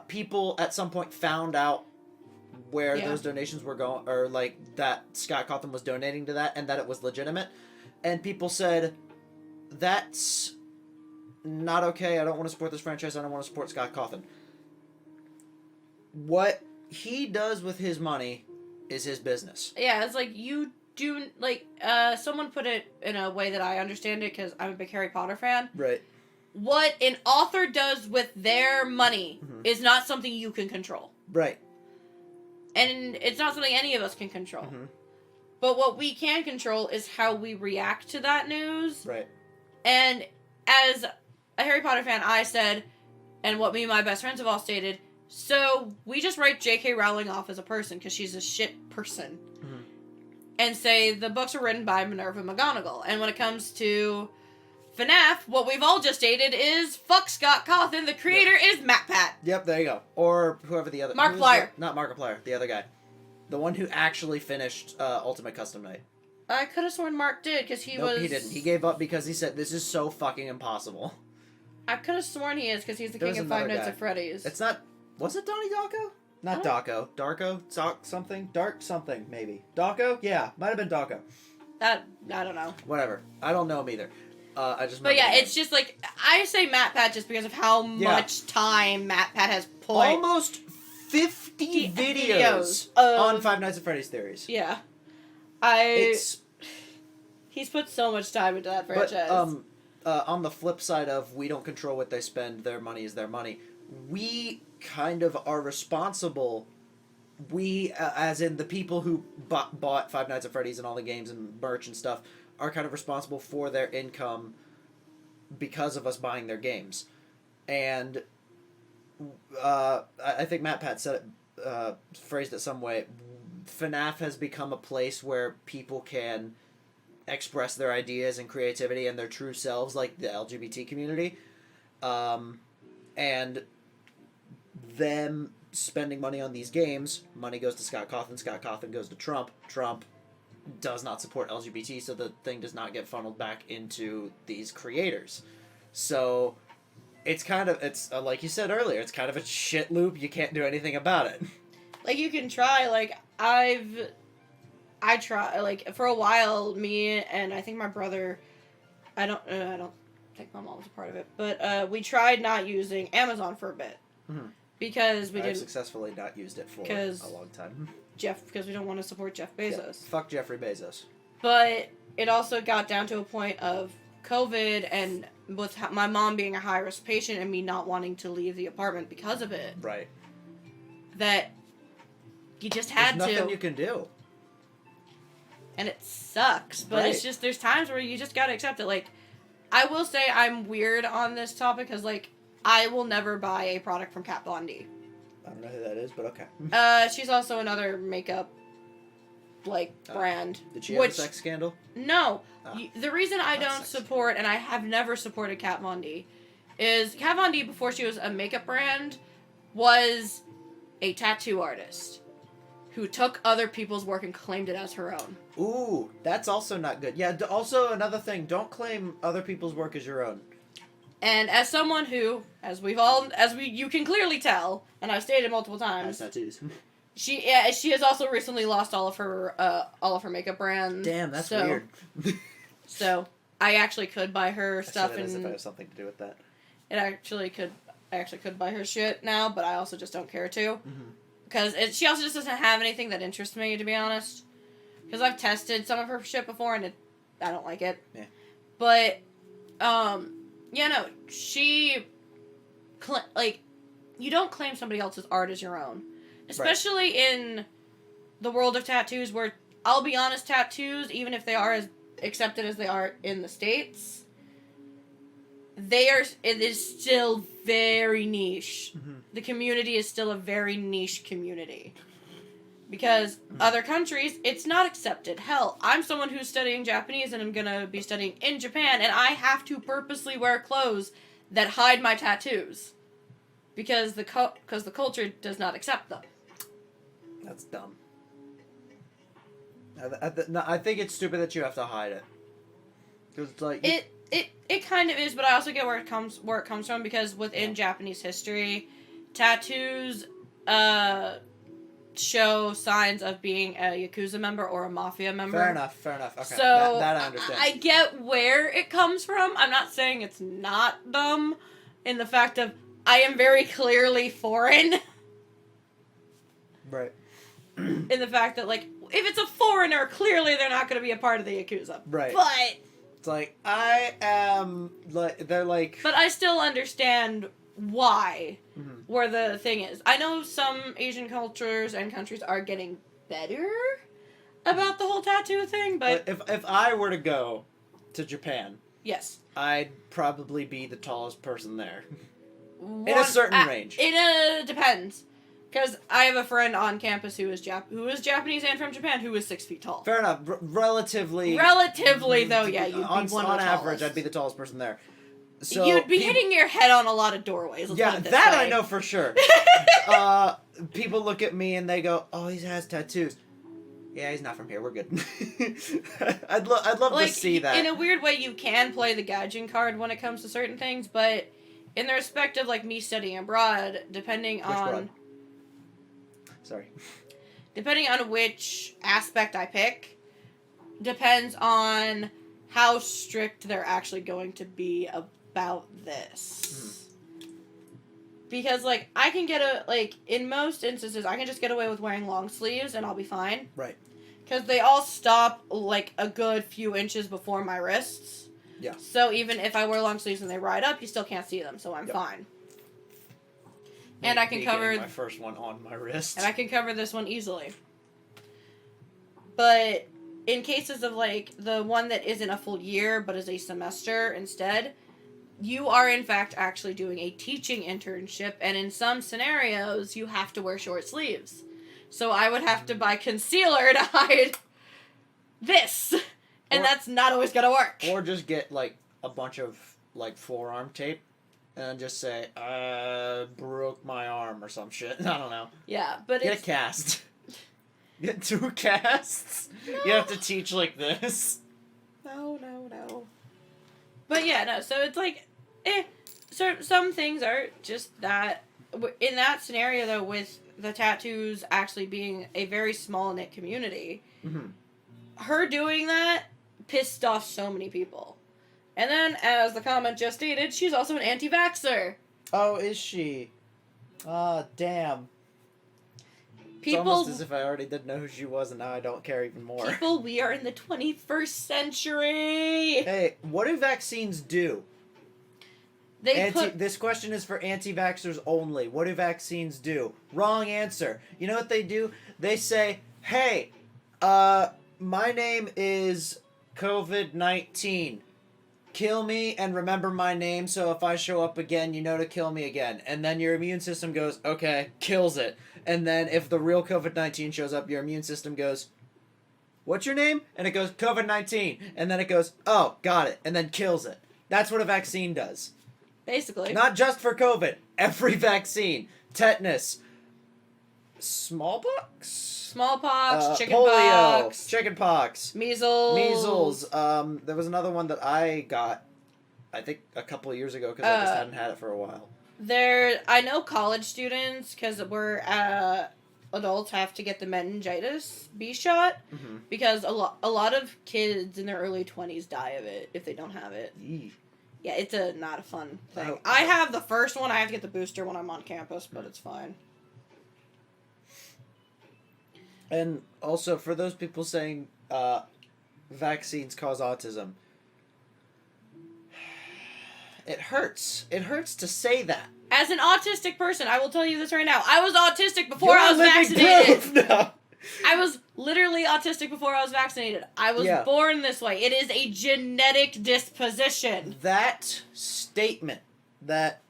[SPEAKER 2] people at some point found out where those donations were going, or like that Scott Cawthon was donating to that, and that it was legitimate, and people said, that's not okay. I don't want to support this franchise. I don't want to support Scott Cawthon. What he does with his money is his business.
[SPEAKER 1] Yeah, it's like you do, like, someone put it in a way that I understand it because I'm a big Harry Potter fan.
[SPEAKER 2] Right.
[SPEAKER 1] What an author does with their money is not something you can control.
[SPEAKER 2] Right.
[SPEAKER 1] And it's not something any of us can control.
[SPEAKER 2] Mm-hmm.
[SPEAKER 1] But what we can control is how we react to that news.
[SPEAKER 2] Right.
[SPEAKER 1] And as a Harry Potter fan, I said, and what me and my best friends have all stated, so we just write J.K. Rowling off as a person because she's a shit person. Mm-hmm. And say the books are written by Minerva McGonagall. And when it comes to FNAF, what we've all just stated is, fuck Scott Cawthon, the creator is MatPat.
[SPEAKER 2] Yep, there you go. Or whoever the other...
[SPEAKER 1] Markiplier.
[SPEAKER 2] Not Markiplier, the other guy. The one who actually finished Ultimate Custom Night.
[SPEAKER 1] I could have sworn Mark did, because he was...
[SPEAKER 2] he didn't. He gave up because he said, this is so fucking impossible.
[SPEAKER 1] I could have sworn he is, because he's the king of Five Nights at Freddy's.
[SPEAKER 2] It's not... Was it Donnie Darko? Not Darko. Darko? Something? Dark something, maybe. Darko? Yeah, might have been Darko.
[SPEAKER 1] I don't know.
[SPEAKER 2] Whatever. I don't know him either.
[SPEAKER 1] But yeah, it's just like, I say MatPat just because of how much time MatPat has put.
[SPEAKER 2] Almost 50 videos on Five Nights at Freddy's theories.
[SPEAKER 1] Yeah. He's put so much time into that franchise.
[SPEAKER 2] But, on the flip side of we don't control what they spend, their money is their money, we kind of are responsible. We, as in the people who bought Five Nights at Freddy's and all the games and merch and stuff, are kind of responsible for their income because of us buying their games. And I think MatPat said it, phrased it some way, FNAF has become a place where people can express their ideas and creativity and their true selves, like the LGBT community. And them spending money on these games, money goes to Scott Cawthon goes to Trump does not support LGBT, so the thing does not get funneled back into these creators. So it's kind of, like you said earlier, it's kind of a shit loop. You can't do anything about it.
[SPEAKER 1] Like, you can try, like, I try, like, for a while, me and I think my brother, I don't think my mom was a part of it, but we tried not using Amazon for a bit. Mm-hmm. Because we didn't...
[SPEAKER 2] I've successfully not used it for a long time.
[SPEAKER 1] Because we don't want to support Jeff Bezos.
[SPEAKER 2] Yeah, fuck Jeffrey Bezos.
[SPEAKER 1] But it also got down to a point of COVID and with my mom being a high-risk patient and me not wanting to leave the apartment because of it.
[SPEAKER 2] Right.
[SPEAKER 1] That you just had
[SPEAKER 2] There's nothing you can do.
[SPEAKER 1] And it sucks. But it's just, there's times where you just gotta accept it. Like, I will say I'm weird on this topic because, like, I will never buy a product from Kat Von D.
[SPEAKER 2] I don't know who that is, but okay.
[SPEAKER 1] She's also another makeup, brand.
[SPEAKER 2] Did she have a sex scandal?
[SPEAKER 1] No. The reason I don't support, and I have never supported Kat Von D, is Kat Von D, before she was a makeup brand, was a tattoo artist who took other people's work and claimed it as her own.
[SPEAKER 2] Ooh, that's also not good. Yeah, also another thing, don't claim other people's work as your own.
[SPEAKER 1] And as someone who, you can clearly tell, and I've stated multiple times,
[SPEAKER 2] has tattoos.
[SPEAKER 1] She has also recently lost all of her makeup brands.
[SPEAKER 2] Damn, that's weird.
[SPEAKER 1] So I actually could buy her stuff,
[SPEAKER 2] and if I have something to do with that.
[SPEAKER 1] I actually could buy her shit now, but I also just don't care to, because she also just doesn't have anything that interests me, to be honest. Because I've tested some of her shit before, and I don't like it.
[SPEAKER 2] Yeah.
[SPEAKER 1] But yeah, no, she, you don't claim somebody else's art as your own. Especially in the world of tattoos where, I'll be honest, tattoos, even if they are as accepted as they are in the States, it is still very niche. Mm-hmm. The community is still a very niche community. Because other countries, it's not accepted. Hell, I'm someone who's studying Japanese and I'm gonna be studying in Japan, and I have to purposely wear clothes that hide my tattoos. because the culture does not accept them.
[SPEAKER 2] That's dumb. I think it's stupid that you have to hide it. Because it's like
[SPEAKER 1] it kind of is, but I also get where it comes from, because within Japanese history, tattoos show signs of being a Yakuza member or a mafia member.
[SPEAKER 2] Fair enough. Okay,
[SPEAKER 1] so
[SPEAKER 2] that I understand.
[SPEAKER 1] I get where it comes from. I'm not saying it's not dumb in the fact of I am very clearly foreign.
[SPEAKER 2] Right.
[SPEAKER 1] In the fact that, like, if it's a foreigner, clearly they're not going to be a part of the Yakuza.
[SPEAKER 2] Right.
[SPEAKER 1] But
[SPEAKER 2] it's like, I am, like, they're like...
[SPEAKER 1] But I still understand why,
[SPEAKER 2] mm-hmm.
[SPEAKER 1] where the thing is. I know some Asian cultures and countries are getting better about the whole tattoo thing, but...
[SPEAKER 2] If I were to go to Japan...
[SPEAKER 1] Yes.
[SPEAKER 2] I'd probably be the tallest person there. In a certain range.
[SPEAKER 1] It depends. Because I have a friend on campus who is Japanese and from Japan who is 6 feet tall.
[SPEAKER 2] Fair enough. Relatively,
[SPEAKER 1] though, yeah, you'd be one of the
[SPEAKER 2] on average,
[SPEAKER 1] tallest.
[SPEAKER 2] I'd be the tallest person there. So
[SPEAKER 1] you'd be hitting your head on a lot of doorways.
[SPEAKER 2] Yeah, that I know for sure. People look at me and they go, "Oh, he has tattoos." Yeah, he's not from here. We're good. I'd love to see that.
[SPEAKER 1] In a weird way, you can play the gaijin card when it comes to certain things, but in the respect of, like, me studying abroad, depending on which aspect I pick, depends on how strict they're actually going to be about this. Mm-hmm. Because, like, I can in most instances, I can just get away with wearing long sleeves and I'll be fine.
[SPEAKER 2] Right.
[SPEAKER 1] Because they all stop, like, a good few inches before my wrists.
[SPEAKER 2] Yeah.
[SPEAKER 1] So even if I wear long sleeves and they ride up, you still can't see them, so I'm fine. And I can cover
[SPEAKER 2] my first one on my wrist.
[SPEAKER 1] And I can cover this one easily. But in cases of, like, the one that isn't a full year but is a semester instead, you are in fact actually doing a teaching internship, and in some scenarios you have to wear short sleeves. So I would have to buy concealer to hide this. And that's not always gonna work.
[SPEAKER 2] Or just get, like, a bunch of, like, forearm tape. And just say, broke my arm or some shit. I don't know.
[SPEAKER 1] Yeah, but
[SPEAKER 2] Get a cast. Get 2 casts. No. You have to teach like this.
[SPEAKER 1] No. But yeah, no, so it's like, So some things are just that. In that scenario, though, with the tattoos actually being a very small-knit community, her doing that pissed off so many people. And then, as the comment just stated, she's also an anti-vaxxer.
[SPEAKER 2] Oh, is she? Ah, damn.
[SPEAKER 1] People,
[SPEAKER 2] it's almost as if I already did know who she was, and now I don't care even more.
[SPEAKER 1] People, we are in the 21st century!
[SPEAKER 2] Hey, what do vaccines do? This question is for anti-vaxxers only. What do vaccines do? Wrong answer. You know what they do? They say, hey, my name is COVID-19. Kill me and remember my name, so if I show up again, you know to kill me again. And then your immune system goes, okay, kills it. And then if the real COVID-19 shows up, your immune system goes, what's your name? And it goes, COVID-19. And then it goes, oh, got it. And then kills it. That's what a vaccine does.
[SPEAKER 1] Basically.
[SPEAKER 2] Not just for COVID. Every vaccine. Tetanus. Smallpox?
[SPEAKER 1] Chickenpox.
[SPEAKER 2] Polio. Chickenpox.
[SPEAKER 1] Measles.
[SPEAKER 2] There was another one that I got, I think, a couple of years ago because I just hadn't had it for a while.
[SPEAKER 1] I know college students, because we're adults, have to get the meningitis B shot, because a lot of kids in their early 20s die of it if they don't have it.
[SPEAKER 2] Eee.
[SPEAKER 1] Yeah, it's not a fun thing. I have the first one. I have to get the booster when I'm on campus, but it's fine.
[SPEAKER 2] And also, for those people saying vaccines cause autism, it hurts. It hurts to say that.
[SPEAKER 1] As an autistic person, I will tell you this right now. I was autistic before I was vaccinated.
[SPEAKER 2] No.
[SPEAKER 1] I was literally autistic before I was vaccinated. I was born this way. It is a genetic disposition.
[SPEAKER 2] That statement, that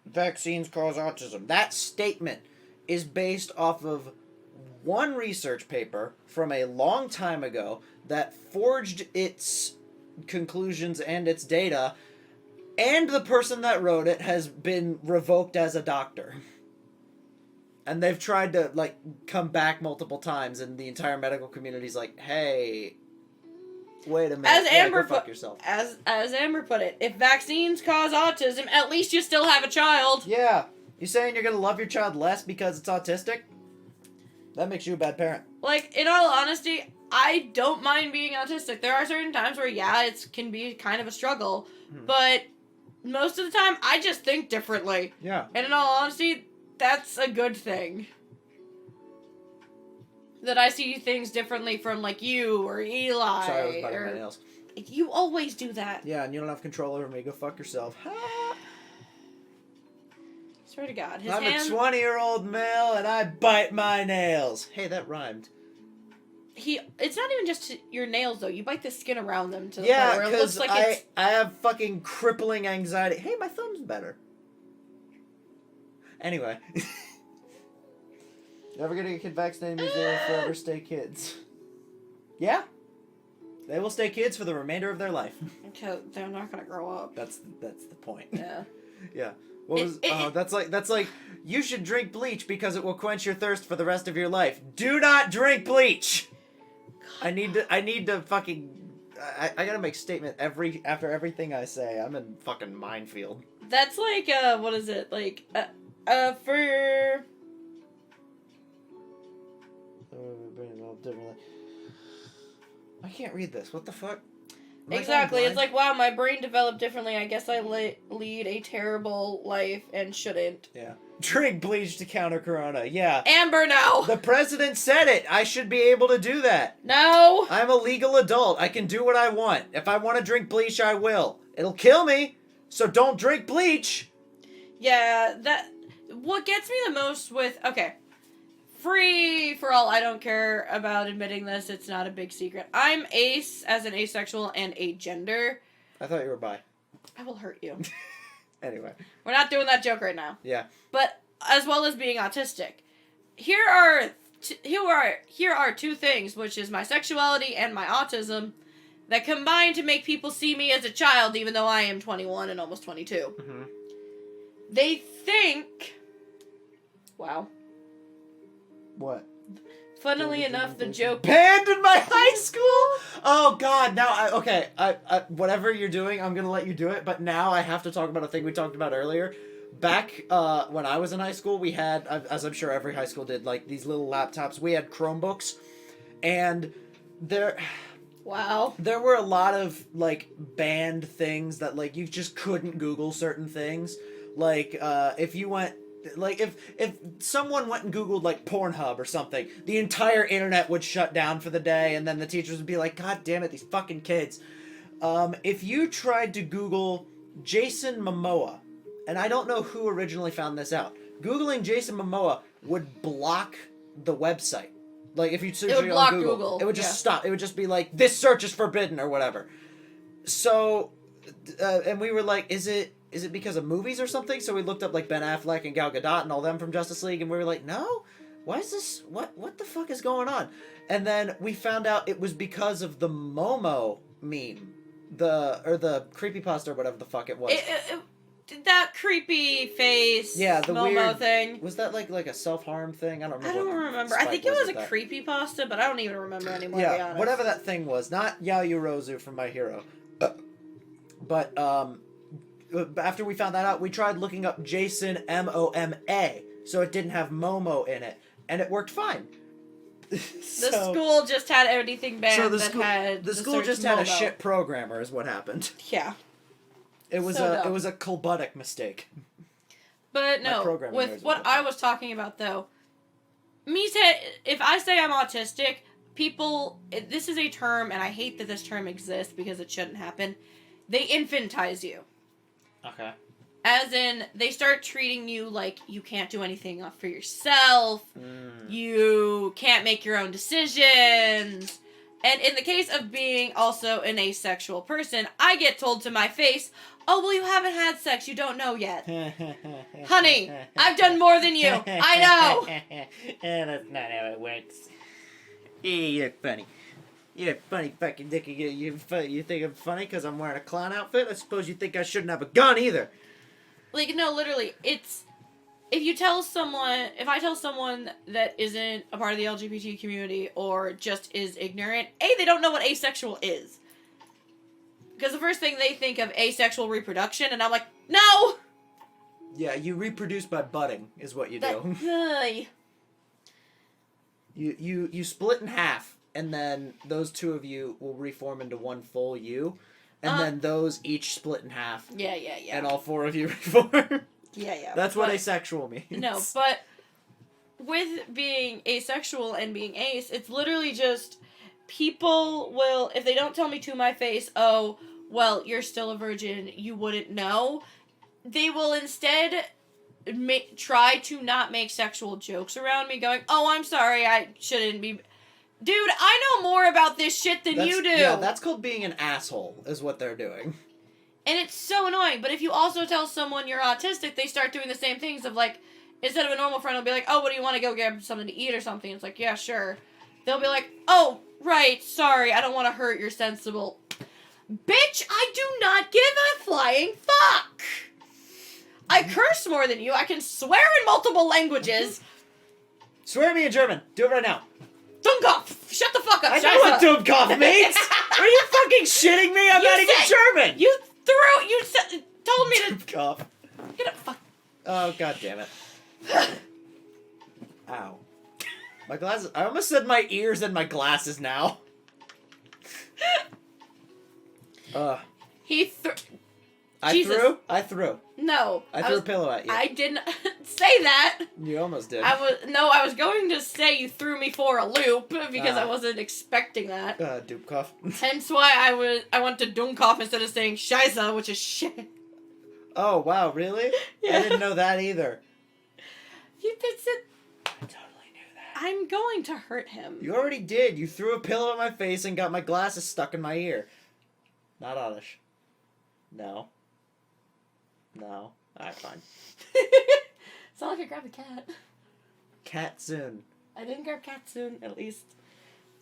[SPEAKER 2] vaccines cause autism, that statement is based off of one research paper from a long time ago that forged its conclusions and its data And the person that wrote it has been revoked as a doctor. And they've tried to, like, come back multiple times, and the entire medical community's like, hey, wait a minute.
[SPEAKER 1] As Amber
[SPEAKER 2] go fuck yourself.
[SPEAKER 1] As Amber put it, if vaccines cause autism, at least you still have a child.
[SPEAKER 2] Yeah. You saying you're gonna love your child less because it's autistic? That makes you a bad parent.
[SPEAKER 1] Like, in all honesty, I don't mind being autistic. There are certain times where, yeah, it can be kind of a struggle, but most of the time, I just think differently.
[SPEAKER 2] Yeah.
[SPEAKER 1] And in all honesty, that's a good thing. That I see things differently from, like, you or Eli.
[SPEAKER 2] Sorry, I was biting my nails.
[SPEAKER 1] You always do that.
[SPEAKER 2] Yeah, and you don't have control over me. Go fuck yourself.
[SPEAKER 1] Swear to God.
[SPEAKER 2] I'm a 20-year-old male, and I bite my nails. Hey, that rhymed.
[SPEAKER 1] It's not even just your nails, though. You bite the skin around them to the
[SPEAKER 2] yeah,
[SPEAKER 1] point where it looks like
[SPEAKER 2] I have fucking crippling anxiety. Hey, my thumb's better. Anyway. Never gonna get kid vaccinated means they will forever stay kids. Yeah. They will stay kids for the remainder of their life.
[SPEAKER 1] Until they're not gonna grow up.
[SPEAKER 2] That's the point.
[SPEAKER 1] Yeah.
[SPEAKER 2] Yeah. That's like you should drink bleach because it will quench your thirst for the rest of your life. Do not drink bleach. God. I need to fucking I gotta make statement after everything I say. I'm in fucking minefield.
[SPEAKER 1] That's like what is it? Like for
[SPEAKER 2] I can't read this. What the fuck?
[SPEAKER 1] Exactly. It's like, wow, my brain developed differently. I guess I lead a terrible life and shouldn't.
[SPEAKER 2] Yeah. Drink bleach to counter corona. Yeah.
[SPEAKER 1] Amber, no.
[SPEAKER 2] The president said it. I should be able to do that.
[SPEAKER 1] No.
[SPEAKER 2] I'm a legal adult. I can do what I want. If I want to drink bleach, I will. It'll kill me. So don't drink bleach.
[SPEAKER 1] Yeah, what gets me the most with, okay, free for all, I don't care about admitting this, it's not a big secret. I'm ace as an asexual and agender.
[SPEAKER 2] I thought you were bi.
[SPEAKER 1] I will hurt you.
[SPEAKER 2] Anyway.
[SPEAKER 1] We're not doing that joke right now.
[SPEAKER 2] Yeah.
[SPEAKER 1] But as well as being autistic. Here are two things, which is my sexuality and my autism, that combine to make people see me as a child, even though I am 21 and almost 22.
[SPEAKER 2] Mm-hmm.
[SPEAKER 1] They think... Wow.
[SPEAKER 2] What?
[SPEAKER 1] Funnily enough, the joke...
[SPEAKER 2] Banned in my high school? Oh, God. Now, I whatever you're doing, I'm going to let you do it. But now I have to talk about a thing we talked about earlier. Back when I was in high school, we had, as I'm sure every high school did, like these little laptops. We had Chromebooks. And
[SPEAKER 1] Wow.
[SPEAKER 2] There were a lot of, like, banned things that, like, you just couldn't Google certain things. Like, if you went... Like, if someone went and Googled, like, Pornhub or something, the entire internet would shut down for the day, and then the teachers would be like, God damn it, these fucking kids. If you tried to Google Jason Momoa, and I don't know who originally found this out, Googling Jason Momoa would block the website. Like, if you search it on Google, it would just stop. It would just be like, this search is forbidden, or whatever. So, and we were like, is it because of movies or something? So we looked up, like, Ben Affleck and Gal Gadot and all them from Justice League, and we were like, no? Why is this? What the fuck is going on? And then we found out it was because of the Momo meme. The creepypasta or whatever the fuck it was.
[SPEAKER 1] That creepy face
[SPEAKER 2] the
[SPEAKER 1] Momo
[SPEAKER 2] weird
[SPEAKER 1] thing.
[SPEAKER 2] Was that like a self-harm thing? I don't remember.
[SPEAKER 1] I don't remember. I think it was a creepypasta, but I don't even remember anymore, to be honest.
[SPEAKER 2] Whatever that thing was. Not Yayorozu from My Hero. But, after we found that out, we tried looking up Jason Moma, so it didn't have Momo in it, and it worked fine.
[SPEAKER 1] The school just had anything banned
[SPEAKER 2] the school just had a shit programmer, is what happened.
[SPEAKER 1] Yeah.
[SPEAKER 2] It was a Colbutic mistake.
[SPEAKER 1] But no, with what I was talking about though, if I say I'm autistic, this is a term, and I hate that this term exists because it shouldn't happen. They infantize you.
[SPEAKER 2] Okay.
[SPEAKER 1] As in, they start treating you like you can't do anything for yourself. You can't make your own decisions. And in the case of being also an asexual person, I get told to my face, oh, well, you haven't had sex. You don't know yet. Honey, I've done more than you. I know.
[SPEAKER 2] That's not how it works. You're funny. You're funny fucking dick. You think I'm funny because I'm wearing a clown outfit? I suppose you think I shouldn't have a gun either.
[SPEAKER 1] Like, no, literally, it's... If I tell someone that isn't a part of the LGBT community or just is ignorant, they don't know what asexual is. Because the first thing they think of asexual reproduction, and I'm like, no!
[SPEAKER 2] Yeah, you reproduce by budding, is what you do. You split in half, and then those two of you will reform into one full you, and then those each split in half.
[SPEAKER 1] Yeah.
[SPEAKER 2] And all four of you reform.
[SPEAKER 1] Yeah.
[SPEAKER 2] That's what asexual means.
[SPEAKER 1] No, but with being asexual and being ace, it's literally just people will, if they don't tell me to my face, oh, well, you're still a virgin, you wouldn't know, they will instead try to not make sexual jokes around me going, oh, I'm sorry, I shouldn't be... Dude, I know more about this shit than you do!
[SPEAKER 2] Yeah, that's called being an asshole, is what they're doing.
[SPEAKER 1] And it's so annoying, but if you also tell someone you're autistic, they start doing the same things of, like, instead of a normal friend will be like, oh, what do you want to go get something to eat or something? It's like, yeah, sure. They'll be like, oh, right, sorry, I don't want to hurt your sensible... Bitch, I do not give a flying fuck! I curse more than you. I can swear in multiple languages.
[SPEAKER 2] Swear at me in German. Do it right now.
[SPEAKER 1] Dummkopf! Shut the fuck up,
[SPEAKER 2] I know what Dummkopf means! Are you fucking shitting me? I'm not even German!
[SPEAKER 1] You told me to...
[SPEAKER 2] Dummkopf.
[SPEAKER 1] Get up, fuck.
[SPEAKER 2] Oh, god damn it. Ow. My glasses... I almost said my ears and my glasses now. I threw.
[SPEAKER 1] No.
[SPEAKER 2] I threw a pillow at you.
[SPEAKER 1] I didn't say that.
[SPEAKER 2] You almost did.
[SPEAKER 1] I was going to say you threw me for a loop because I wasn't expecting that.
[SPEAKER 2] Dummkopf.
[SPEAKER 1] Hence why I went to Dummkopf instead of saying Scheiße, which is shit.
[SPEAKER 2] Oh, wow, really?
[SPEAKER 1] Yeah.
[SPEAKER 2] I didn't know that either.
[SPEAKER 1] I totally knew that. I'm going to hurt him.
[SPEAKER 2] You already did. You threw a pillow at my face and got my glasses stuck in my ear. Not honest. No. Alright, fine.
[SPEAKER 1] It's not like I grabbed the cat.
[SPEAKER 2] Cat soon.
[SPEAKER 1] I didn't grab cat soon, at least.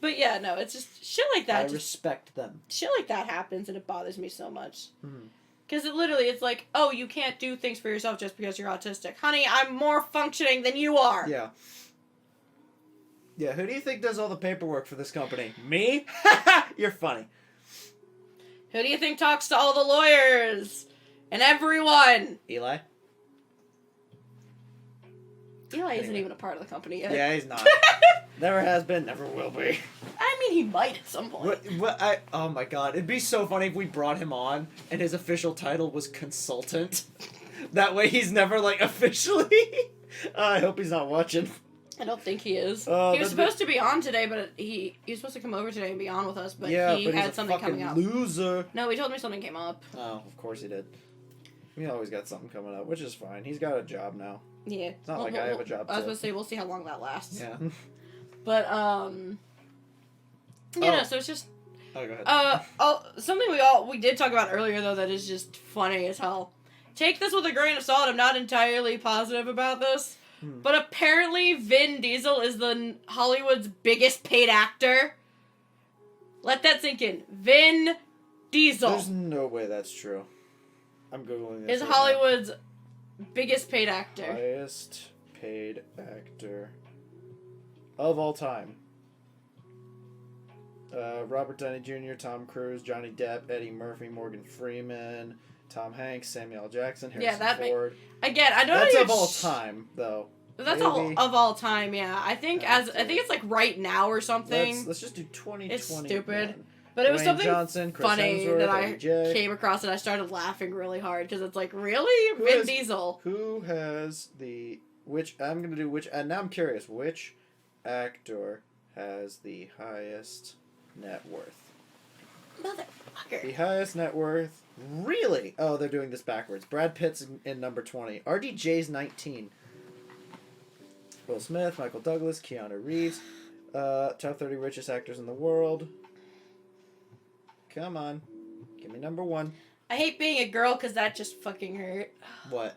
[SPEAKER 1] But yeah, no, it's just shit like that.
[SPEAKER 2] I respect them.
[SPEAKER 1] Shit like that happens and it bothers me so much.
[SPEAKER 2] Mm-hmm.
[SPEAKER 1] Because it's like, oh, you can't do things for yourself just because you're autistic. Honey, I'm more functioning than you are.
[SPEAKER 2] Yeah. Yeah, who do you think does all the paperwork for this company? Me? You're funny.
[SPEAKER 1] Who do you think talks to all the lawyers? And everyone?
[SPEAKER 2] Eli?
[SPEAKER 1] Eli isn't even a part of the company yet.
[SPEAKER 2] Yeah, he's not. Never has been, never will be.
[SPEAKER 1] I mean, he might at some point.
[SPEAKER 2] Oh my god, it'd be so funny if we brought him on and his official title was consultant. That way he's never, like, officially... I hope he's not watching.
[SPEAKER 1] I don't think he is. He was supposed to be on today, but he was supposed to come over today and be on with us, but he had something coming up.
[SPEAKER 2] Loser.
[SPEAKER 1] No, he told me something came up.
[SPEAKER 2] Oh, of course he did. He always got something coming up, which is fine. He's got a job now.
[SPEAKER 1] Yeah.
[SPEAKER 2] It's not like I have a job,
[SPEAKER 1] I was supposed to say, we'll see how long that lasts.
[SPEAKER 2] Yeah.
[SPEAKER 1] But, so it's just...
[SPEAKER 2] Oh, go ahead.
[SPEAKER 1] Something we did talk about earlier, though, that is just funny as hell. Take this with a grain of salt. I'm not entirely positive about this. But apparently Vin Diesel is Hollywood's biggest paid actor. Let that sink in. Vin Diesel.
[SPEAKER 2] There's no way that's true. I'm Googling this.
[SPEAKER 1] Is Hollywood's biggest paid actor.
[SPEAKER 2] Highest paid actor of all time. Robert Downey Jr., Tom Cruise, Johnny Depp, Eddie Murphy, Morgan Freeman, Tom Hanks, Samuel L. Jackson, Harrison Ford.
[SPEAKER 1] Again, I don't know.
[SPEAKER 2] That's of all time, though.
[SPEAKER 1] That's all of all time, yeah. I think it's like right now or something.
[SPEAKER 2] Let's just do 2020.
[SPEAKER 1] It's stupid. But it was something
[SPEAKER 2] Johnson,
[SPEAKER 1] funny
[SPEAKER 2] Hemsworth,
[SPEAKER 1] that I
[SPEAKER 2] OBJ.
[SPEAKER 1] came across and I started laughing really hard because it's like, really? Vin Diesel.
[SPEAKER 2] Who has I'm going to do and now I'm curious, which actor has the highest net worth?
[SPEAKER 1] Motherfucker.
[SPEAKER 2] The highest net worth? Really? Oh, they're doing this backwards. Brad Pitt's in number 20. RDJ's 19. Will Smith, Michael Douglas, Keanu Reeves. Top 30 richest actors in the world. Come on. Give me number 1.
[SPEAKER 1] I hate being a girl because that just fucking hurt.
[SPEAKER 2] What?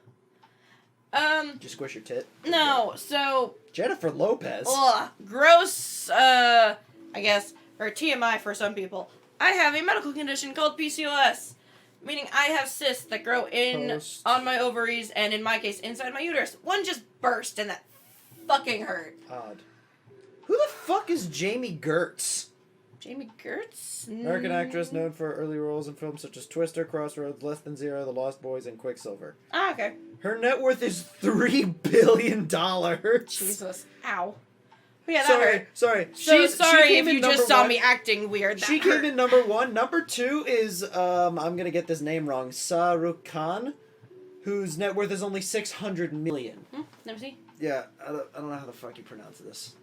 [SPEAKER 2] Did you squish your tit?
[SPEAKER 1] No, so...
[SPEAKER 2] Jennifer Lopez.
[SPEAKER 1] Ugh, gross, I guess, or TMI for some people, I have a medical condition called PCOS. Meaning I have cysts that grow on my ovaries, and in my case, inside my uterus. One just burst, and that fucking hurt.
[SPEAKER 2] Odd. Who the fuck is Jamie Gertz?
[SPEAKER 1] Jamie Gertz?
[SPEAKER 2] American actress known for early roles in films such as Twister, Crossroads, Less Than Zero, The Lost Boys, and Quicksilver.
[SPEAKER 1] Ah, okay.
[SPEAKER 2] Her net worth is $3 billion.
[SPEAKER 1] Jesus. Ow. Yeah, that hurt.
[SPEAKER 2] Sorry.
[SPEAKER 1] So sorry if you just saw me acting weird. That hurt.
[SPEAKER 2] Came in number 1. Number 2 is, I'm gonna get this name wrong, Shah Rukh Khan, whose net worth is only $600 million.
[SPEAKER 1] Let me see.
[SPEAKER 2] Yeah, I don't know how the fuck you pronounce this.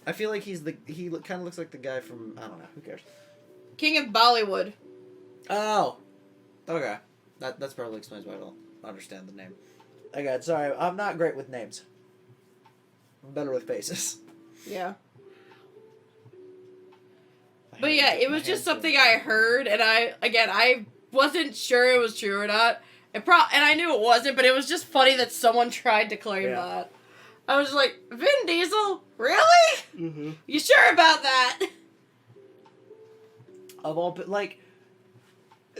[SPEAKER 2] I feel like he kind of looks like the guy from, I don't know, who cares?
[SPEAKER 1] King of Bollywood.
[SPEAKER 2] Oh. Okay. That's probably explains why I don't understand the name. Okay, sorry, I'm not great with names. I'm better with faces.
[SPEAKER 1] Yeah. But yeah, it was just something I heard, and I wasn't sure it was true or not. And I knew it wasn't, but it was just funny that someone tried to claim that. I was like, Vin Diesel? Really?
[SPEAKER 2] Mm-hmm.
[SPEAKER 1] You sure about that?
[SPEAKER 2] Of all, like,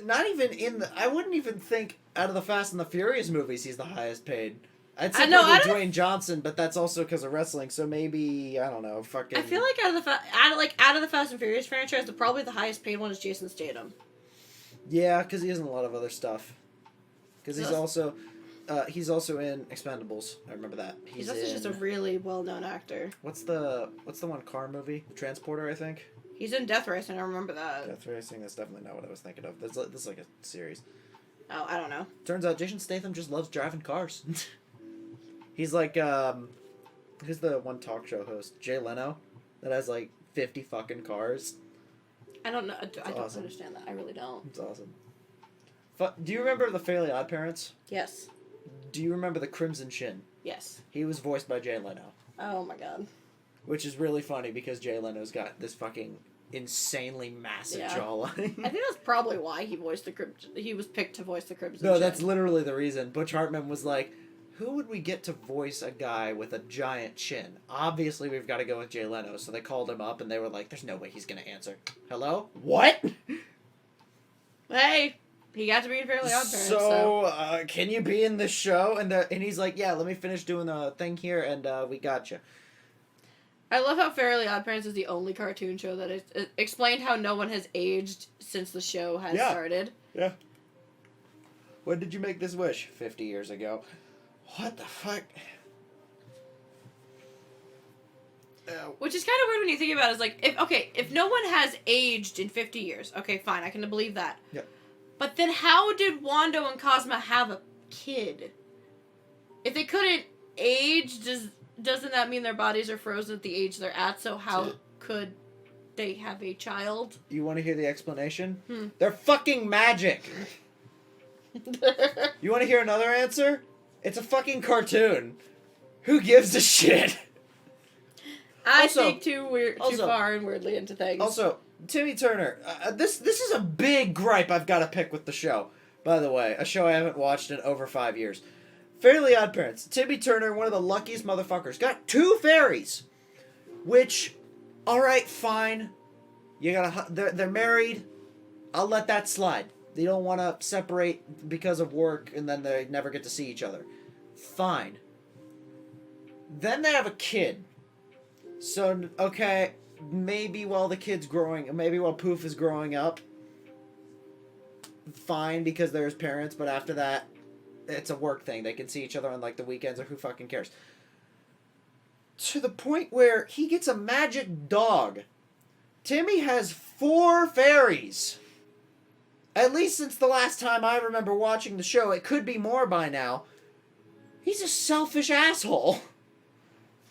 [SPEAKER 2] not even I wouldn't even think out of the Fast and the Furious movies he's the highest paid. I'd say probably Dwayne Johnson, but that's also because of wrestling. So maybe I don't know. Fucking.
[SPEAKER 1] I feel like out of the Fast and Furious franchise, probably the highest paid one is Jason Statham.
[SPEAKER 2] Yeah, because he is in a lot of other stuff. Because he's also in Expendables. I remember that.
[SPEAKER 1] He's also just a really well-known actor.
[SPEAKER 2] What's the one car movie? Transporter, I think.
[SPEAKER 1] He's in Death Racing. I remember that.
[SPEAKER 2] Death Racing. That's definitely not what I was thinking of. This is like a series.
[SPEAKER 1] Oh, I don't know.
[SPEAKER 2] Turns out Jason Statham just loves driving cars. He's like, who's the one talk show host? Jay Leno, that has like 50 fucking cars.
[SPEAKER 1] I don't know. I don't understand that. I really don't.
[SPEAKER 2] It's awesome. Do you remember the Fairly Odd Parents?
[SPEAKER 1] Yes.
[SPEAKER 2] Do you remember the Crimson Chin?
[SPEAKER 1] Yes.
[SPEAKER 2] He was voiced by Jay Leno.
[SPEAKER 1] Oh my god.
[SPEAKER 2] Which is really funny because Jay Leno's got this fucking insanely massive jawline.
[SPEAKER 1] I think that's probably why he was picked to voice the Crimson
[SPEAKER 2] No,
[SPEAKER 1] Chin.
[SPEAKER 2] that's literally the reason. Butch Hartman was like, who would we get to voice a guy with a giant chin? Obviously, we've got to go with Jay Leno. So they called him up, and they were like, there's no way he's going to answer. Hello? What?
[SPEAKER 1] Hey, he got to be in Fairly Odd Parents.
[SPEAKER 2] So, can you be in this show? And he's like, yeah, let me finish doing the thing here, and we got you.
[SPEAKER 1] I love how Fairly Odd Parents is the only cartoon show that it explained how no one has aged since the show has started.
[SPEAKER 2] Yeah. When did you make this wish? 50 years ago. What the fuck?
[SPEAKER 1] Which is kind of weird when you think about it. It's like, if no one has aged in 50 years, okay, fine, I can believe that.
[SPEAKER 2] Yeah.
[SPEAKER 1] But then how did Wando and Cosmo have a kid? If they couldn't age, doesn't that mean their bodies are frozen at the age they're at? So how could they have a child?
[SPEAKER 2] You want to hear the explanation? They're fucking magic! You want to hear another answer? It's a fucking cartoon. Who gives a shit?
[SPEAKER 1] I think too far and weirdly into things.
[SPEAKER 2] Also, Timmy Turner. This is a big gripe I've got to pick with the show. By the way, a show I haven't watched in over 5 years. Fairly Odd Parents. Timmy Turner, one of the luckiest motherfuckers, got 2 fairies. Which, alright, fine. They're married. I'll let that slide. They don't want to separate because of work and then they never get to see each other. Fine. Then they have a kid. So, okay, maybe while Poof is growing up, fine because they're his parents, but after that, it's a work thing. They can see each other on, like, the weekends or who fucking cares. To the point where he gets a magic dog. Timmy has 4 fairies. At least since the last time I remember watching the show. It could be more by now. He's a selfish asshole.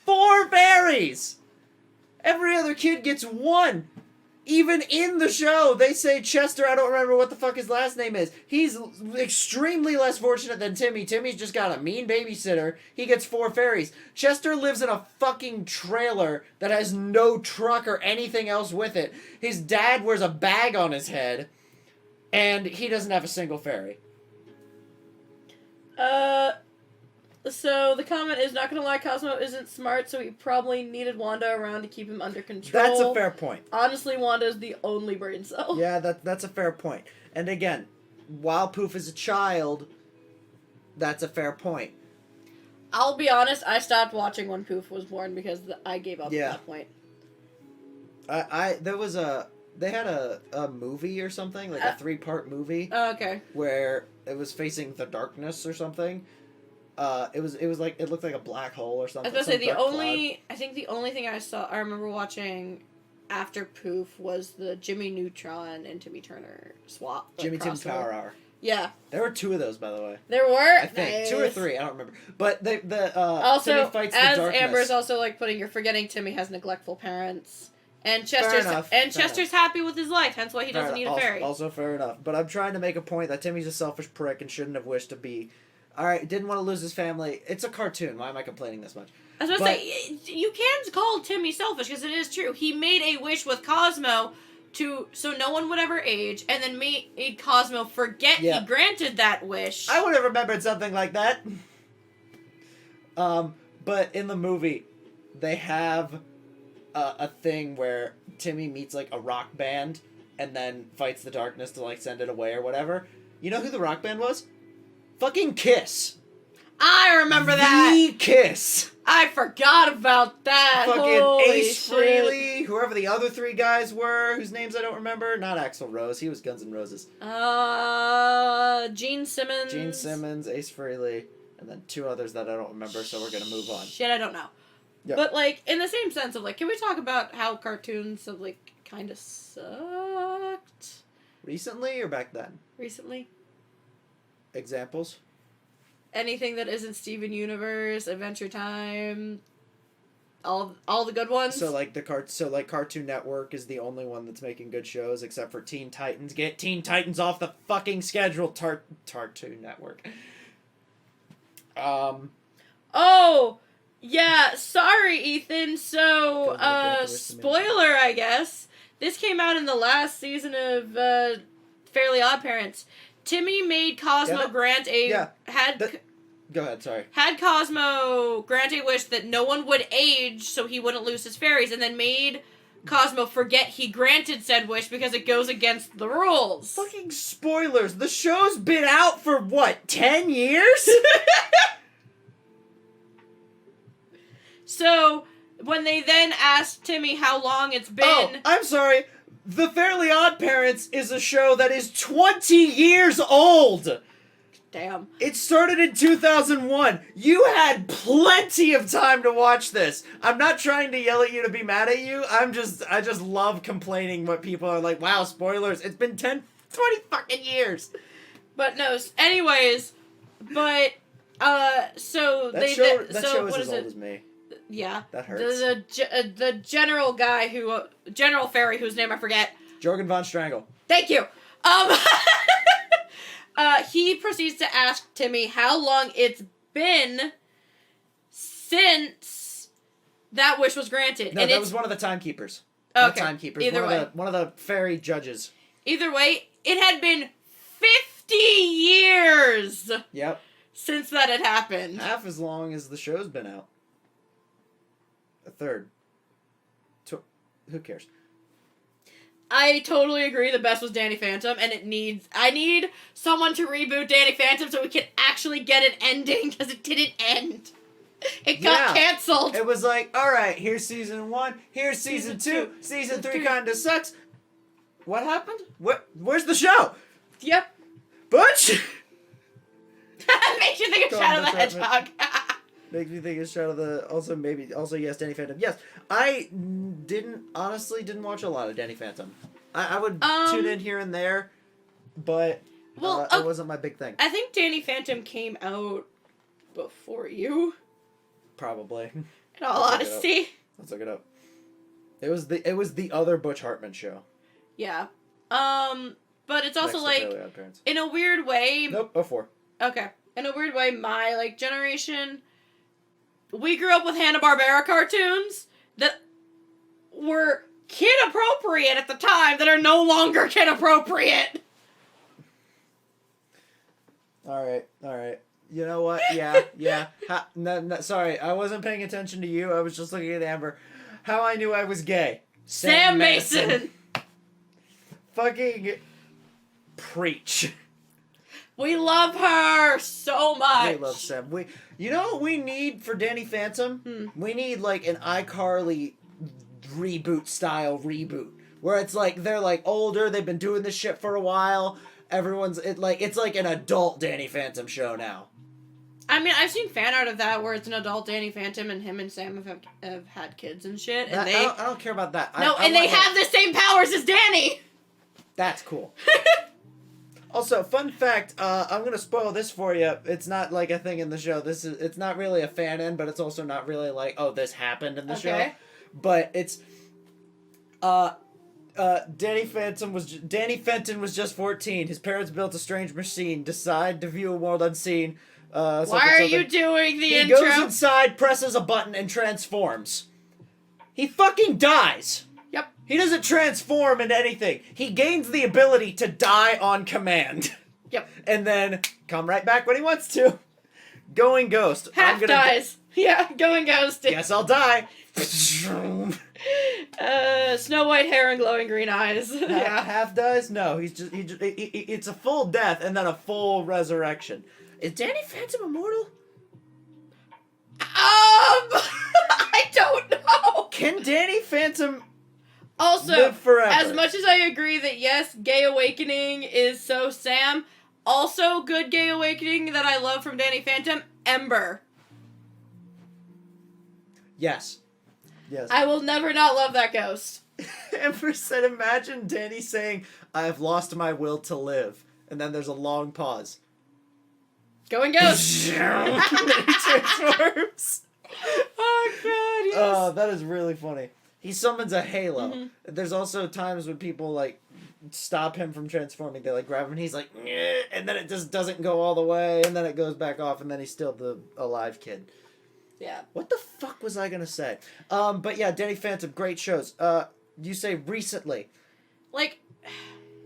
[SPEAKER 2] 4 fairies! Every other kid gets 1. Even in the show, they say Chester, I don't remember what the fuck his last name is. He's extremely less fortunate than Timmy. Timmy's just got a mean babysitter. He gets 4 fairies. Chester lives in a fucking trailer that has no truck or anything else with it. His dad wears a bag on his head. And he doesn't have a single fairy.
[SPEAKER 1] So the comment is, not gonna lie, Cosmo isn't smart, so he probably needed Wanda around to keep him under control.
[SPEAKER 2] That's a fair point.
[SPEAKER 1] Honestly, Wanda is the only brain cell.
[SPEAKER 2] Yeah, that's a fair point. And again, while Poof is a child, that's a fair point.
[SPEAKER 1] I'll be honest, I stopped watching when Poof was born because I gave up at that point.
[SPEAKER 2] They had a movie or something, like a 3-part movie.
[SPEAKER 1] Oh, okay.
[SPEAKER 2] Where it was facing the darkness or something. It was like, it looked like a black hole or something.
[SPEAKER 1] I was gonna say, I think the only thing I remember watching after Poof was the Jimmy Neutron and Timmy Turner swap.
[SPEAKER 2] Jimmy Tim's Power Hour.
[SPEAKER 1] Yeah.
[SPEAKER 2] There were 2 of those, by the way.
[SPEAKER 1] There were?
[SPEAKER 2] I think. Nice. 2 or 3, I don't remember. But
[SPEAKER 1] also,
[SPEAKER 2] Timmy fights the darkness.
[SPEAKER 1] Amber's also like putting, you're forgetting Timmy has neglectful parents. And Chester's happy with his life, hence why he doesn't need a fairy.
[SPEAKER 2] Also fair enough. But I'm trying to make a point that Timmy's a selfish prick and shouldn't have wished to be. Alright, didn't want to lose his family. It's a cartoon. Why am I complaining this much?
[SPEAKER 1] I was going to say, you can call Timmy selfish, because it is true. He made a wish with Cosmo so no one would ever age, and then made Cosmo forget he granted that wish.
[SPEAKER 2] I would have remembered something like that. But in the movie, they have a thing where Timmy meets, like, a rock band, and then fights the darkness to, like, send it away or whatever. You know who the rock band was? Fucking Kiss.
[SPEAKER 1] I remember that.
[SPEAKER 2] The Kiss.
[SPEAKER 1] I forgot about that.
[SPEAKER 2] Fucking
[SPEAKER 1] Holy
[SPEAKER 2] Ace Frehley, whoever the other 3 guys were, whose names I don't remember. Not Axl Rose. He was Guns N' Roses.
[SPEAKER 1] Gene Simmons.
[SPEAKER 2] Gene Simmons, Ace Frehley, and then 2 others that I don't remember, so we're gonna move on.
[SPEAKER 1] Shit, I don't know. Yep. But, like, in the same sense of, like, can we talk about how cartoons have, like, kind of sucked?
[SPEAKER 2] Recently or back then?
[SPEAKER 1] Recently.
[SPEAKER 2] Examples?
[SPEAKER 1] Anything that isn't Steven Universe, Adventure Time, all the good ones.
[SPEAKER 2] So like Cartoon Network is the only one that's making good shows, except for Teen Titans. Get Teen Titans off the fucking schedule, Cartoon Network.
[SPEAKER 1] Oh, yeah. Sorry, Ethan. So, spoiler, I guess. This came out in the last season of Fairly Odd Parents. Timmy made Cosmo grant a
[SPEAKER 2] Go ahead, sorry.
[SPEAKER 1] Had Cosmo grant a wish that no one would age so he wouldn't lose his fairies, and then made Cosmo forget he granted said wish because it goes against the rules.
[SPEAKER 2] Fucking spoilers. The show's been out for what, 10 years?
[SPEAKER 1] So, when they then asked Timmy how long it's been...
[SPEAKER 2] Oh, I'm sorry. The Fairly Odd Parents is a show that is 20 years old!
[SPEAKER 1] Damn.
[SPEAKER 2] It started in 2001. You had plenty of time to watch this. I'm not trying to yell at you to be mad at you. I just love complaining when people are like, wow, spoilers. It's been 20 fucking years.
[SPEAKER 1] But no, anyways, so
[SPEAKER 2] that show is as old as me.
[SPEAKER 1] Yeah.
[SPEAKER 2] That hurts.
[SPEAKER 1] The general guy General Fairy, whose name I forget.
[SPEAKER 2] Jorgen von Strangle.
[SPEAKER 1] Thank you. He proceeds to ask Timmy how long it's been since that wish was granted.
[SPEAKER 2] No, and that was one of the timekeepers.
[SPEAKER 1] Okay.
[SPEAKER 2] Not timekeepers.
[SPEAKER 1] Either way.
[SPEAKER 2] One of the fairy judges.
[SPEAKER 1] Either way, it had been 50 years.
[SPEAKER 2] Yep.
[SPEAKER 1] Since that had happened.
[SPEAKER 2] Half as long as the show's been out. A third. Who cares?
[SPEAKER 1] I totally agree the best was Danny Phantom, and I need someone to reboot Danny Phantom so we can actually get an ending, because it didn't end. It got canceled.
[SPEAKER 2] It was like, alright, here's season 1, here's season 2, season 3 kinda sucks. What happened? Where's the show?
[SPEAKER 1] Yep.
[SPEAKER 2] Butch?
[SPEAKER 1] Makes you think of Shadow the Hedgehog.
[SPEAKER 2] Makes me think of Shadow the... Also, yes, Danny Phantom. Yes, I honestly didn't watch a lot of Danny Phantom. I would tune in here and there, but it wasn't my big thing.
[SPEAKER 1] I think Danny Phantom came out before you.
[SPEAKER 2] Probably.
[SPEAKER 1] In all honesty.
[SPEAKER 2] Let's look it up. It was the other Butch Hartman show.
[SPEAKER 1] Yeah. But it's also like, in a weird way...
[SPEAKER 2] Nope, 04.
[SPEAKER 1] Okay. In a weird way, my, like, generation... We grew up with Hanna-Barbera cartoons that were kid-appropriate at the time that are no longer kid-appropriate.
[SPEAKER 2] Alright. You know what? Yeah. No, sorry, I wasn't paying attention to you. I was just looking at Amber. How I knew I was gay.
[SPEAKER 1] Sam Mason.
[SPEAKER 2] Fucking preach.
[SPEAKER 1] We love her so much.
[SPEAKER 2] We love Sam. You know what we need for Danny Phantom? We need like an iCarly reboot style reboot where it's like they're like older, they've been doing this shit for a while. It's like an adult Danny Phantom show now.
[SPEAKER 1] I mean, I've seen fan art of that where it's an adult Danny Phantom and him and Sam have had kids and shit. And
[SPEAKER 2] I don't care about that.
[SPEAKER 1] They have the same powers as Danny.
[SPEAKER 2] That's cool. Also, fun fact, I'm going to spoil this for you. It's not like a thing in the show. It's not really a fan-in, but it's also not really like, oh, this happened in the show. But it's, Danny Fenton was just 14. His parents built a strange machine, decide to view a world unseen.
[SPEAKER 1] Why are you doing the
[SPEAKER 2] intro? He goes inside, presses a button, and transforms. He fucking dies.
[SPEAKER 1] Yep.
[SPEAKER 2] He doesn't transform into anything. He gains the ability to die on command.
[SPEAKER 1] Yep.
[SPEAKER 2] And then come right back when he wants to. Going ghost.
[SPEAKER 1] Dies. Yeah, going ghost.
[SPEAKER 2] Guess I'll die.
[SPEAKER 1] Snow white hair and glowing green eyes. Yeah.
[SPEAKER 2] Half dies? No, it's a full death and then a full resurrection. Is Danny Phantom immortal?
[SPEAKER 1] I don't know.
[SPEAKER 2] Can Danny Phantom
[SPEAKER 1] also
[SPEAKER 2] live forever?
[SPEAKER 1] As much as I agree that yes, Gay Awakening is so Sam, also good Gay Awakening that I love from Danny Phantom, Ember.
[SPEAKER 2] Yes.
[SPEAKER 1] I will never not love that ghost.
[SPEAKER 2] Ember said, imagine Danny saying, I have lost my will to live. And then there's a long pause.
[SPEAKER 1] Going ghost.
[SPEAKER 2] And then he transforms.
[SPEAKER 1] Oh, God, yes.
[SPEAKER 2] Oh, that is really funny. He summons a halo. Mm-hmm. There's also times when people, like, stop him from transforming. They, like, grab him, and he's like, nyeh, and then it just doesn't go all the way, and then it goes back off, and then he's still the alive kid.
[SPEAKER 1] Yeah.
[SPEAKER 2] What the fuck was I gonna say? But yeah, Danny Phantom, great shows. You say recently.
[SPEAKER 1] Like...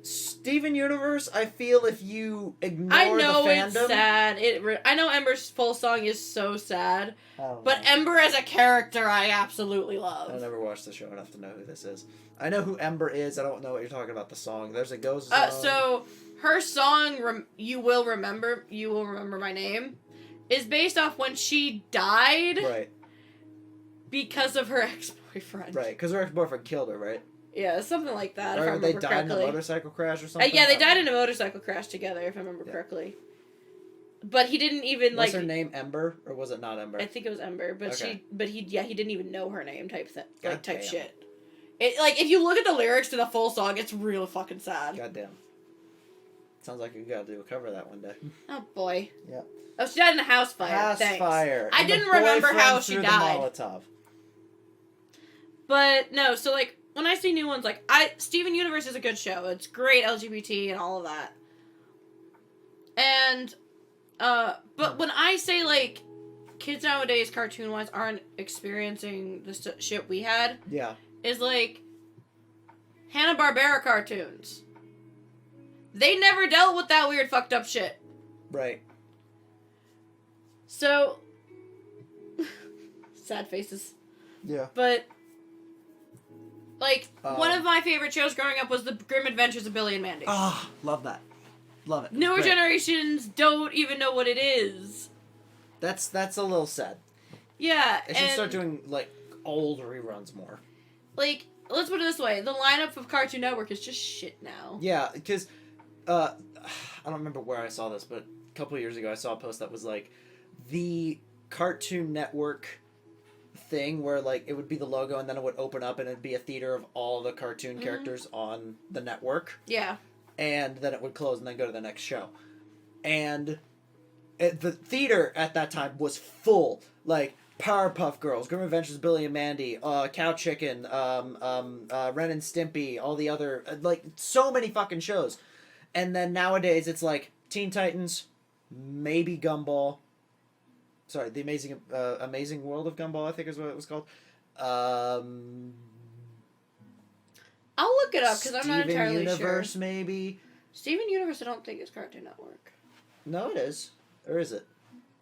[SPEAKER 2] Steven Universe, I feel if you ignore the fandom...
[SPEAKER 1] it's sad. I know Ember's full song is so sad. But Ember as a character, I absolutely love.
[SPEAKER 2] I never watched the show enough to know who this is. I know who Ember is. I don't know what you're talking about the song. There's a Ghost song.
[SPEAKER 1] So, her song, You Will Remember My Name, is based off when she died.
[SPEAKER 2] Right.
[SPEAKER 1] Because of her ex-boyfriend.
[SPEAKER 2] Right, because her ex-boyfriend killed her, right?
[SPEAKER 1] Yeah, something like that,
[SPEAKER 2] or
[SPEAKER 1] if I remember
[SPEAKER 2] they died
[SPEAKER 1] correctly.
[SPEAKER 2] in a motorcycle crash or something?
[SPEAKER 1] Yeah, they died in a motorcycle crash together, if I remember correctly. But he didn't even,
[SPEAKER 2] was her name Ember, or was it not Ember?
[SPEAKER 1] I think it was Ember, but
[SPEAKER 2] okay.
[SPEAKER 1] he didn't even know her name type shit. If you look at the lyrics to the full song, it's real fucking sad.
[SPEAKER 2] Goddamn. Sounds like you gotta do a cover of that one day.
[SPEAKER 1] Oh, boy.
[SPEAKER 2] Yeah.
[SPEAKER 1] Oh, she died in a house fire.
[SPEAKER 2] House fire.
[SPEAKER 1] I didn't remember how she died.
[SPEAKER 2] Molotov.
[SPEAKER 1] But, no, so, like, when I see new ones, like, Steven Universe is a good show. It's great LGBT and all of that. And, but when I say, like, kids nowadays, cartoon-wise, aren't experiencing the shit we had.
[SPEAKER 2] Yeah.
[SPEAKER 1] Is, like, Hanna-Barbera cartoons. They never dealt with that weird fucked up shit.
[SPEAKER 2] Right.
[SPEAKER 1] So, sad faces.
[SPEAKER 2] Yeah.
[SPEAKER 1] But... Like, one of my favorite shows growing up was The Grim Adventures of Billy and Mandy.
[SPEAKER 2] Oh, love that. Love it.
[SPEAKER 1] Newer generations don't even know what it is.
[SPEAKER 2] That's a little sad.
[SPEAKER 1] Yeah,
[SPEAKER 2] They should start doing, like, old reruns more.
[SPEAKER 1] Like, let's put it this way. The lineup of Cartoon Network is just shit now.
[SPEAKER 2] Yeah, because, I don't remember where I saw this, but a couple of years ago I saw a post that was, like, the Cartoon Network... thing where like it would be the logo and then it would open up and it'd be a theater of all the cartoon characters on the network.
[SPEAKER 1] Yeah.
[SPEAKER 2] And then it would close and then go to the next show. And the theater at that time was full. Like Powerpuff Girls, Grim Adventures of Billy and Mandy, Cow Chicken, Ren and Stimpy, all the other like so many fucking shows. And then nowadays it's like Teen Titans, maybe Gumball. Sorry, the Amazing World of Gumball, I think is what it was called.
[SPEAKER 1] I'll look it up because I'm not entirely
[SPEAKER 2] sure. Steven Universe, maybe.
[SPEAKER 1] Steven Universe, I don't think is Cartoon Network.
[SPEAKER 2] No, it is. Or is it?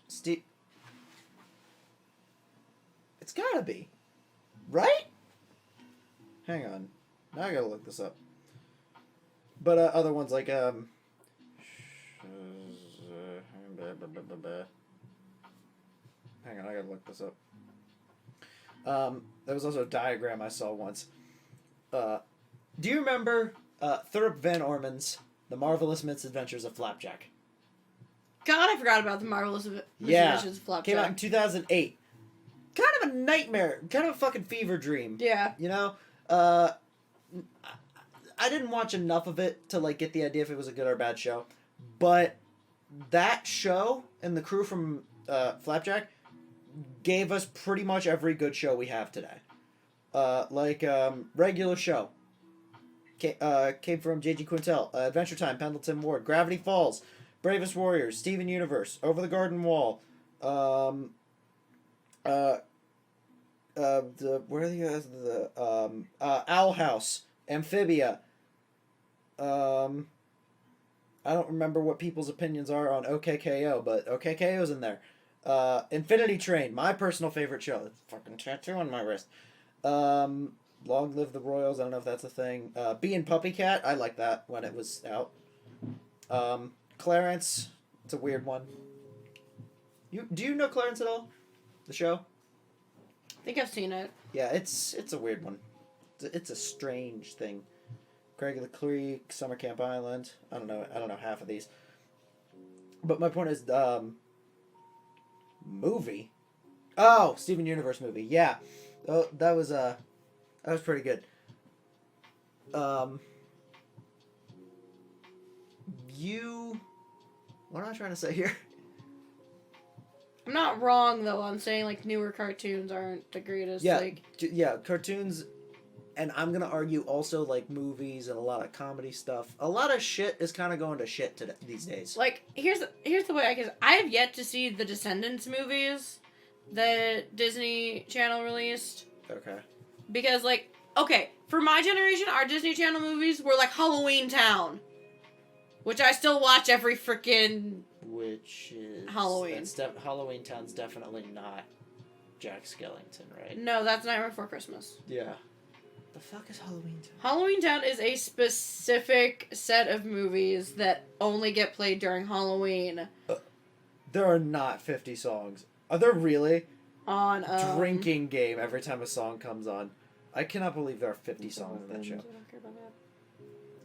[SPEAKER 2] Steve. It's gotta be. Right? Hang on. Now I gotta look this up. But other ones like hang on, I gotta look this up. There was also a diagram I saw once. Do you remember Thurp Van Orman's The Marvelous Misadventures of Flapjack?
[SPEAKER 1] God, I forgot about the Marvelous Misadventures of Flapjack.
[SPEAKER 2] Came out in 2008. Kind of a nightmare, kind of a fucking fever dream.
[SPEAKER 1] Yeah.
[SPEAKER 2] You know? I didn't watch enough of it to like get the idea if it was a good or bad show, but that show and the crew from Flapjack gave us pretty much every good show we have today. Regular Show came from J.G. Quintel, Adventure Time, Pendleton Ward, Gravity Falls, Bravest Warriors, Steven Universe, Over the Garden Wall, Owl House, Amphibia. I don't remember what people's opinions are on OKKO, but OKKO's in there. Infinity Train, my personal favorite show. It's a fucking tattoo on my wrist. Long Live the Royals, I don't know if that's a thing. Bee and Puppy Cat, I like that when it was out. Clarence, it's a weird one. Do you know Clarence at all? The show?
[SPEAKER 1] I think I've seen it.
[SPEAKER 2] Yeah, it's a weird one. It's a strange thing. Craig of the Creek, Summer Camp Island. I don't know half of these. But my point is, movie. Oh, Steven Universe movie. Yeah, that was pretty good. What am I trying to say here?
[SPEAKER 1] I'm not wrong though on saying like newer cartoons aren't the greatest.
[SPEAKER 2] Yeah,
[SPEAKER 1] like
[SPEAKER 2] cartoons, and I'm gonna argue also like movies and a lot of comedy stuff. A lot of shit is kind of going to shit today these days.
[SPEAKER 1] Like here's the way I have yet to see the Descendants movies that Disney Channel released.
[SPEAKER 2] Okay.
[SPEAKER 1] Because for my generation, our Disney Channel movies were like Halloween Town, which I still watch every freaking.
[SPEAKER 2] Which is
[SPEAKER 1] Halloween.
[SPEAKER 2] Halloween Town's definitely not Jack Skellington, right?
[SPEAKER 1] No, that's Nightmare Before Christmas.
[SPEAKER 2] Yeah. The fuck is Halloween Town?
[SPEAKER 1] Halloween Town is a specific set of movies that only get played during Halloween.
[SPEAKER 2] There are not 50 songs. Are there really?
[SPEAKER 1] On
[SPEAKER 2] Drinking game every time a song comes on. I cannot believe there are 50 songs in that show.
[SPEAKER 1] I don't care about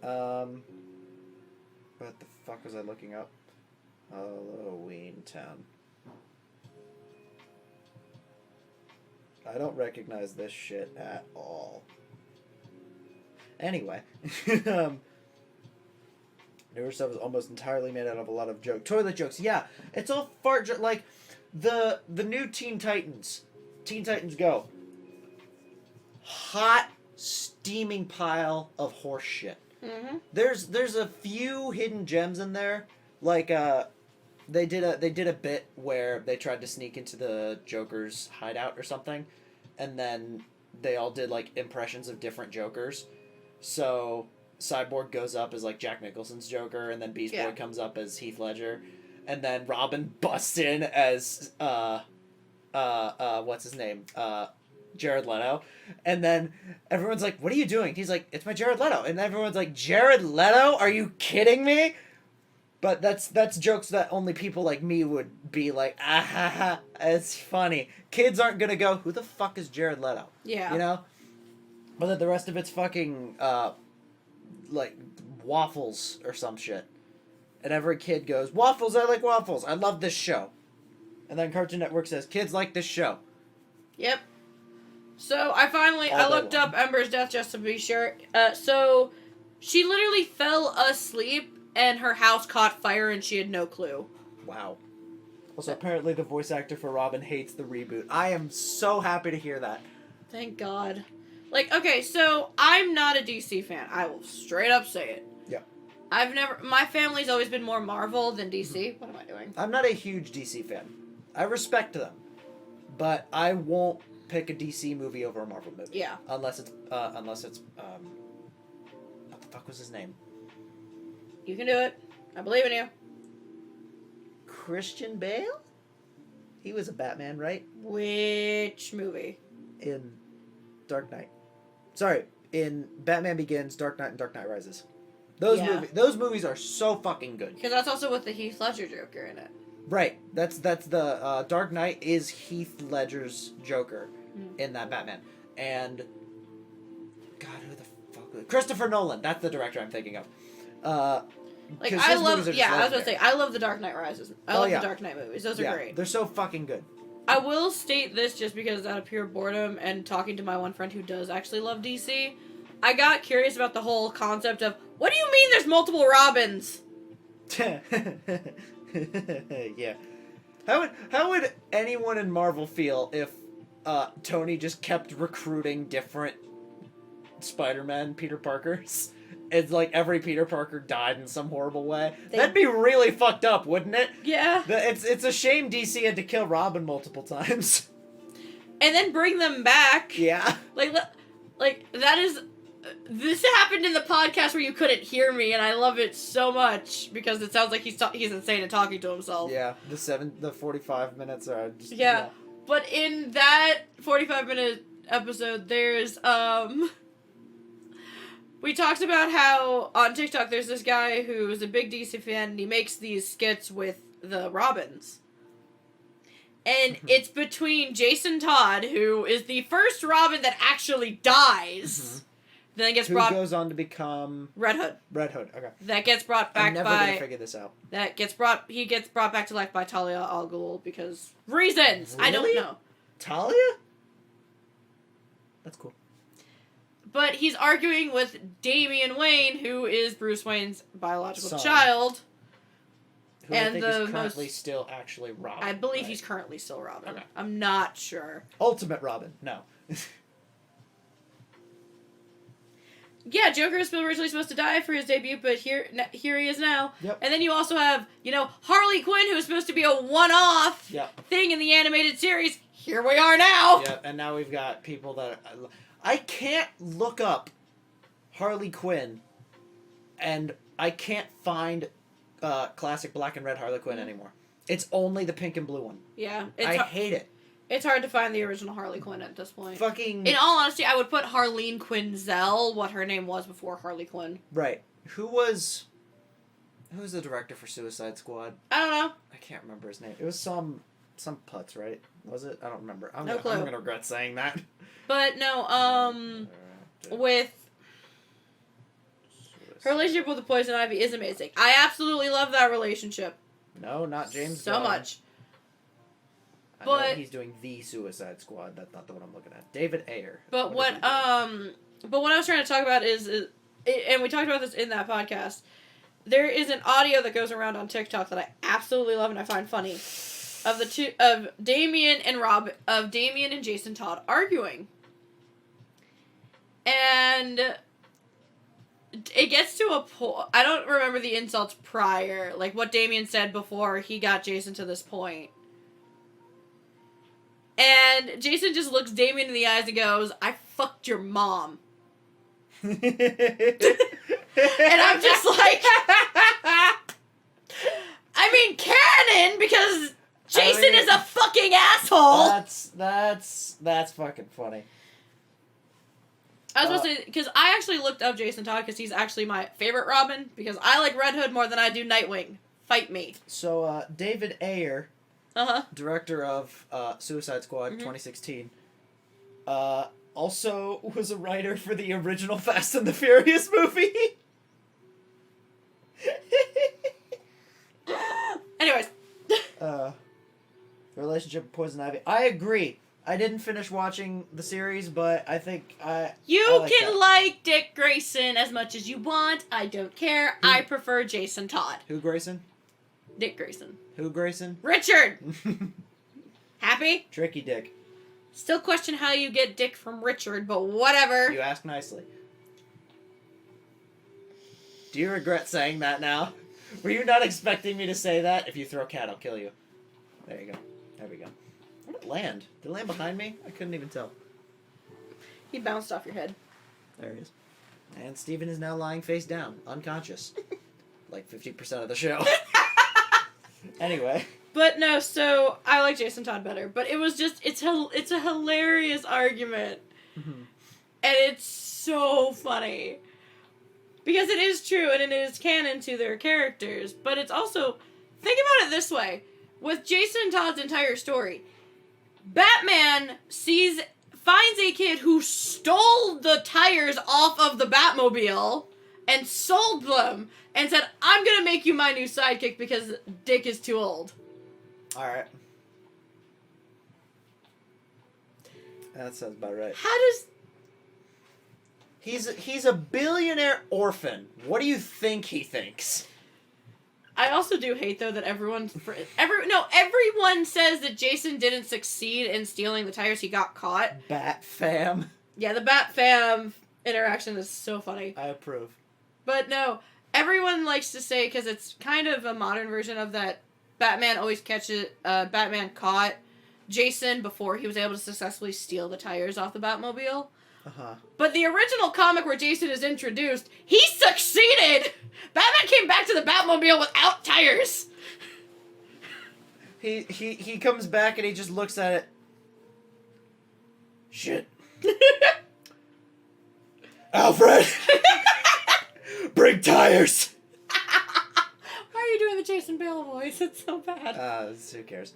[SPEAKER 1] that.
[SPEAKER 2] What the fuck was I looking up? Halloween Town. I don't recognize this shit at all. Anyway, newer stuff is almost entirely made out of a lot of toilet jokes. Yeah, it's all fart like the new Teen Titans Go. Hot steaming pile of horse shit.
[SPEAKER 1] Mm-hmm.
[SPEAKER 2] There's a few hidden gems in there, like they did a bit where they tried to sneak into the Joker's hideout or something, and then they all did like impressions of different Jokers. So Cyborg goes up as like Jack Nicholson's Joker, and then Beast Boy comes up as Heath Ledger, and then Robin busts in as what's his name? Jared Leto. And then everyone's like, "What are you doing?" He's like, "It's my Jared Leto." And everyone's like, "Jared Leto? Are you kidding me?" But that's jokes that only people like me would be like, "Ah ha ha, it's funny." Kids aren't gonna go, "Who the fuck is Jared Leto?"
[SPEAKER 1] Yeah.
[SPEAKER 2] You know? But then the rest of it's fucking like waffles or some shit. And every kid goes, "Waffles, I like waffles. I love this show." And then Cartoon Network says, "Kids like this show."
[SPEAKER 1] Yep. So I looked up Ember's death just to be sure. So she literally fell asleep and her house caught fire and she had no clue.
[SPEAKER 2] Wow. Also, apparently the voice actor for Robin hates the reboot. I am so happy to hear that.
[SPEAKER 1] Thank God. Like, okay, so I'm not a DC fan. I will straight up say it.
[SPEAKER 2] Yeah.
[SPEAKER 1] My family's always been more Marvel than DC. What am I doing?
[SPEAKER 2] I'm not a huge DC fan. I respect them. But I won't pick a DC movie over a Marvel movie.
[SPEAKER 1] Yeah.
[SPEAKER 2] Unless it's what the fuck was his name?
[SPEAKER 1] You can do it. I believe in you.
[SPEAKER 2] Christian Bale? He was a Batman, right?
[SPEAKER 1] Which movie?
[SPEAKER 2] In Dark Knight. Sorry, in Batman Begins, Dark Knight, and Dark Knight Rises. Those movies are so fucking good.
[SPEAKER 1] Because that's also with the Heath Ledger Joker in it.
[SPEAKER 2] Right. That's the Dark Knight is Heath Ledger's Joker in that Batman. And God, who the fuck? Christopher Nolan. That's the director I'm thinking of.
[SPEAKER 1] Like I love, I was gonna say I love the Dark Knight Rises. I love the Dark Knight movies. Those are great.
[SPEAKER 2] They're so fucking good.
[SPEAKER 1] I will state this just because out of pure boredom and talking to my one friend who does actually love DC, I got curious about the whole concept of what do you mean there's multiple Robins?
[SPEAKER 2] Yeah. How would anyone in Marvel feel if Tony just kept recruiting different Spider-Man Peter Parkers? It's like every Peter Parker died in some horrible way. That'd be really fucked up, wouldn't it? Yeah. It's a shame DC had to kill Robin multiple times.
[SPEAKER 1] And then bring them back.
[SPEAKER 2] Yeah.
[SPEAKER 1] Like that is... This happened in the podcast where you couldn't hear me, and I love it so much because it sounds like he's insane and talking to himself.
[SPEAKER 2] Yeah, the 45 minutes are just...
[SPEAKER 1] Yeah. But in that 45-minute episode, there's, we talked about how on TikTok there's this guy who's a big DC fan and he makes these skits with the Robins. And it's between Jason Todd, who is the first Robin that actually dies. Then gets brought...
[SPEAKER 2] Who goes on to become...
[SPEAKER 1] Red Hood.
[SPEAKER 2] Red Hood, okay.
[SPEAKER 1] That gets brought back by...
[SPEAKER 2] I'm never gonna figure this out.
[SPEAKER 1] He gets brought back to life by Talia al Ghul because... Reasons!
[SPEAKER 2] Really?
[SPEAKER 1] I don't know.
[SPEAKER 2] Talia? That's cool.
[SPEAKER 1] But he's arguing with Damian Wayne, who is Bruce Wayne's biological child.
[SPEAKER 2] Who I think is currently still actually Robin.
[SPEAKER 1] I believe he's currently still Robin. Okay. I'm not sure.
[SPEAKER 2] Ultimate Robin. No.
[SPEAKER 1] Yeah, Joker is originally supposed to die for his debut, but here he is now.
[SPEAKER 2] Yep.
[SPEAKER 1] And then you also have, Harley Quinn, who is supposed to be a one-off thing in the animated series. Here we are now.
[SPEAKER 2] Yep, and now we've got people that... I can't look up Harley Quinn, and I can't find classic black and red Harley Quinn anymore. It's only the pink and blue one.
[SPEAKER 1] Yeah.
[SPEAKER 2] I hate it.
[SPEAKER 1] It's hard to find the original Harley Quinn at this point.
[SPEAKER 2] Fucking...
[SPEAKER 1] In all honesty, I would put Harleen Quinzel, what her name was before Harley Quinn.
[SPEAKER 2] Right. Who's the director for Suicide Squad?
[SPEAKER 1] I don't know.
[SPEAKER 2] I can't remember his name. It was some putz, right? Was it? I don't remember. I'm
[SPEAKER 1] clue.
[SPEAKER 2] gonna regret saying that.
[SPEAKER 1] But no, with her relationship with the Poison Ivy is amazing. I absolutely love that relationship.
[SPEAKER 2] No, not James
[SPEAKER 1] so
[SPEAKER 2] Gunn.
[SPEAKER 1] Much.
[SPEAKER 2] I know he's doing the Suicide Squad. That's not the one I'm looking at. David Ayer.
[SPEAKER 1] But what I was trying to talk about is, and we talked about this in that podcast. There is an audio that goes around on TikTok that I absolutely love and I find funny, of Damian and Jason Todd arguing, and it gets to a point. I don't remember the insults prior, like what Damian said before he got Jason to this point. And Jason just looks Damian in the eyes and goes, "I fucked your mom." And I'm just like, I mean, canon, because Jason is a fucking asshole.
[SPEAKER 2] That's fucking funny.
[SPEAKER 1] I was supposed to say, because I actually looked up Jason Todd because he's actually my favorite Robin, because I like Red Hood more than I do Nightwing. Fight me.
[SPEAKER 2] So, David Ayer, director of Suicide Squad 2016, also was a writer for the original Fast and the Furious movie.
[SPEAKER 1] Anyways.
[SPEAKER 2] Relationship with Poison Ivy. I agree. I didn't finish watching the series, but I think
[SPEAKER 1] You can like Dick Grayson as much as you want. I don't care. I prefer Jason Todd.
[SPEAKER 2] Who Grayson?
[SPEAKER 1] Dick Grayson.
[SPEAKER 2] Who Grayson?
[SPEAKER 1] Richard! Happy?
[SPEAKER 2] Tricky Dick.
[SPEAKER 1] Still question how you get Dick from Richard, but whatever.
[SPEAKER 2] You ask nicely. Do you regret saying that now? Were you not expecting me to say that? If you throw a cat, I'll kill you. There you go. There we go. Where did it land? Did it land behind me? I couldn't even tell.
[SPEAKER 1] He bounced off your head.
[SPEAKER 2] There he is. And Steven is now lying face down, unconscious. Like 50% of the show. Anyway.
[SPEAKER 1] But no, so I like Jason Todd better. But it was just, it's a hilarious argument.
[SPEAKER 2] Mm-hmm.
[SPEAKER 1] And it's so funny. Because it is true and it is canon to their characters. But it's also, think about it this way. With Jason Todd's entire story, Batman finds a kid who stole the tires off of the Batmobile and sold them and said, I'm gonna make you my new sidekick because Dick is too old.
[SPEAKER 2] Alright. That sounds about right.
[SPEAKER 1] How does...
[SPEAKER 2] He's a billionaire orphan. What do you think he thinks?
[SPEAKER 1] I also do hate, though, that everyone says that Jason didn't succeed in stealing the tires. He got caught.
[SPEAKER 2] Bat fam.
[SPEAKER 1] Yeah, the Bat fam interaction is so funny.
[SPEAKER 2] I approve.
[SPEAKER 1] But no, everyone likes to say, because it's kind of a modern version of that, Batman caught Jason before he was able to successfully steal the tires off the Batmobile.
[SPEAKER 2] Uh-huh.
[SPEAKER 1] But the original comic where Jason is introduced, he succeeded! Batman came back to the Batmobile without tires!
[SPEAKER 2] He comes back and he just looks at it. Shit. Alfred! Bring tires!
[SPEAKER 1] Why are you doing the Jason Bale voice? It's so bad.
[SPEAKER 2] Who cares?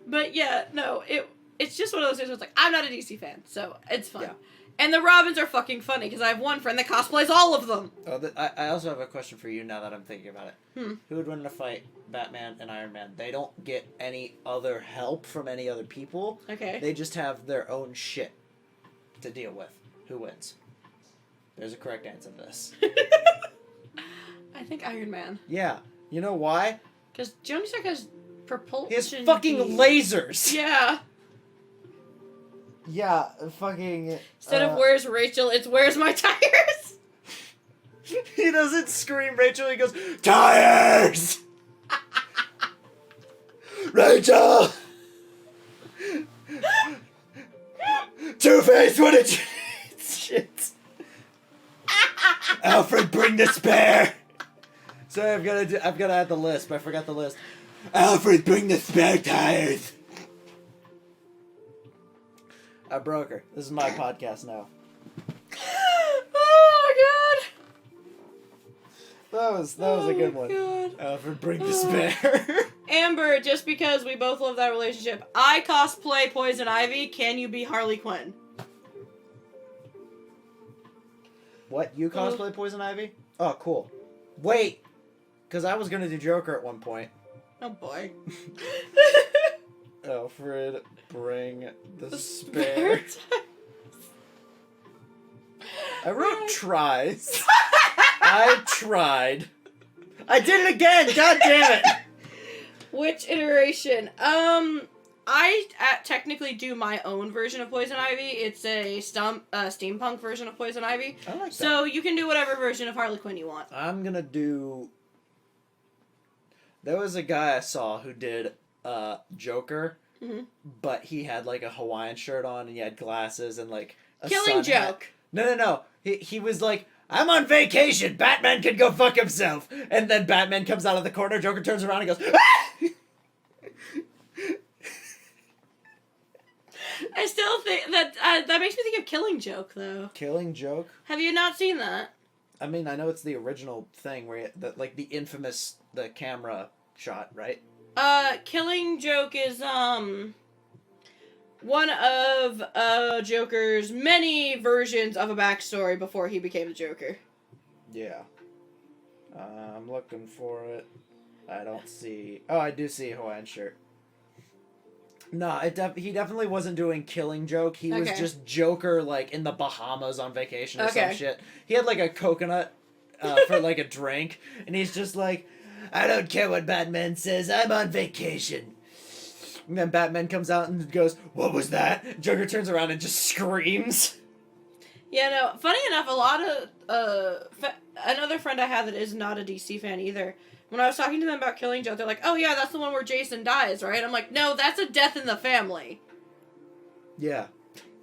[SPEAKER 1] But yeah, no, it's just one of those things where it's like, I'm not a DC fan, so it's fun.
[SPEAKER 2] Yeah.
[SPEAKER 1] And the Robins are fucking funny, because I have one friend that cosplays all of them.
[SPEAKER 2] Oh, I also have a question for you now that I'm thinking about it.
[SPEAKER 1] Hmm.
[SPEAKER 2] Who would win in a fight, Batman and Iron Man? They don't get any other help from any other people.
[SPEAKER 1] Okay.
[SPEAKER 2] They just have their own shit to deal with. Who wins? There's a correct answer to this.
[SPEAKER 1] I think Iron Man.
[SPEAKER 2] Yeah. You know why?
[SPEAKER 1] Because Johnny Stark has propulsion.
[SPEAKER 2] He has fucking lasers!
[SPEAKER 1] Yeah.
[SPEAKER 2] Yeah, fucking...
[SPEAKER 1] Instead of where's Rachel, it's where's my tires?
[SPEAKER 2] He doesn't scream Rachel, he goes, tires! Rachel! Two-Face, what did you... Shit. Alfred, bring the spare! Sorry, I've got to add the list, but I forgot the list. Alfred, bring the spare tires! I broke her. This is my podcast now.
[SPEAKER 1] Oh my god!
[SPEAKER 2] That was a good one.
[SPEAKER 1] God.
[SPEAKER 2] Alfred, bring the spare.
[SPEAKER 1] Amber, just because we both love that relationship, I cosplay Poison Ivy. Can you be Harley Quinn?
[SPEAKER 2] What? You cosplay Poison Ivy? Oh, cool. Wait, because I was gonna do Joker at one point.
[SPEAKER 1] Oh boy.
[SPEAKER 2] Alfred, bring the spare. I wrote tries. I tried. I did it again. God damn it.
[SPEAKER 1] Which iteration? I technically do my own version of Poison Ivy. It's a steampunk version of Poison Ivy.
[SPEAKER 2] I like that.
[SPEAKER 1] So you can do whatever version of Harley Quinn you want.
[SPEAKER 2] I'm gonna do... There was a guy I saw who did Joker, but he had like a Hawaiian shirt on and he had glasses and like a
[SPEAKER 1] Killing
[SPEAKER 2] sun hat.
[SPEAKER 1] Joke.
[SPEAKER 2] No. He was like, I'm on vacation. Batman can go fuck himself. And then Batman comes out of the corner. Joker turns around and goes, ah!
[SPEAKER 1] I still think that makes me think of Killing Joke, though.
[SPEAKER 2] Killing Joke?
[SPEAKER 1] Have you not seen that?
[SPEAKER 2] I mean, I know it's the original thing where the infamous the camera shot, right?
[SPEAKER 1] Killing Joke is one of Joker's many versions of a backstory before he became the Joker.
[SPEAKER 2] Yeah. I'm looking for it. I don't see... Oh, I do see a Hawaiian shirt. No, he definitely wasn't doing Killing Joke. He was just Joker, like, in the Bahamas on vacation or some shit. He had, like, a coconut for, like, a drink. And he's just like, I don't care what Batman says. I'm on vacation. And then Batman comes out and goes, what was that? Joker turns around and just screams.
[SPEAKER 1] Yeah, no, funny enough, a lot of, another friend I have that is not a DC fan either, when I was talking to them about Killing Joke, they're like, oh yeah, that's the one where Jason dies, right? I'm like, no, that's a death in the family.
[SPEAKER 2] Yeah,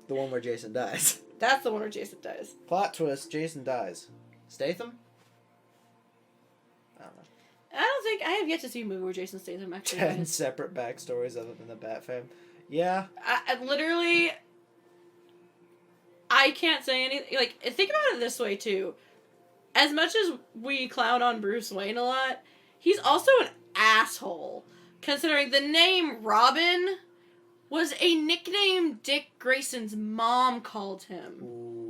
[SPEAKER 2] the one where Jason dies.
[SPEAKER 1] That's the one where Jason dies.
[SPEAKER 2] Plot twist, Jason dies. Statham? I don't know.
[SPEAKER 1] I have yet to see a movie where Jason Statham actually
[SPEAKER 2] 10
[SPEAKER 1] dies.
[SPEAKER 2] separate backstories other than the Bat fam. Yeah.
[SPEAKER 1] I literally, I can't say anything. Like, think about it this way, too. As much as we clown on Bruce Wayne a lot, he's also an asshole. Considering the name Robin was a nickname Dick Grayson's mom called him.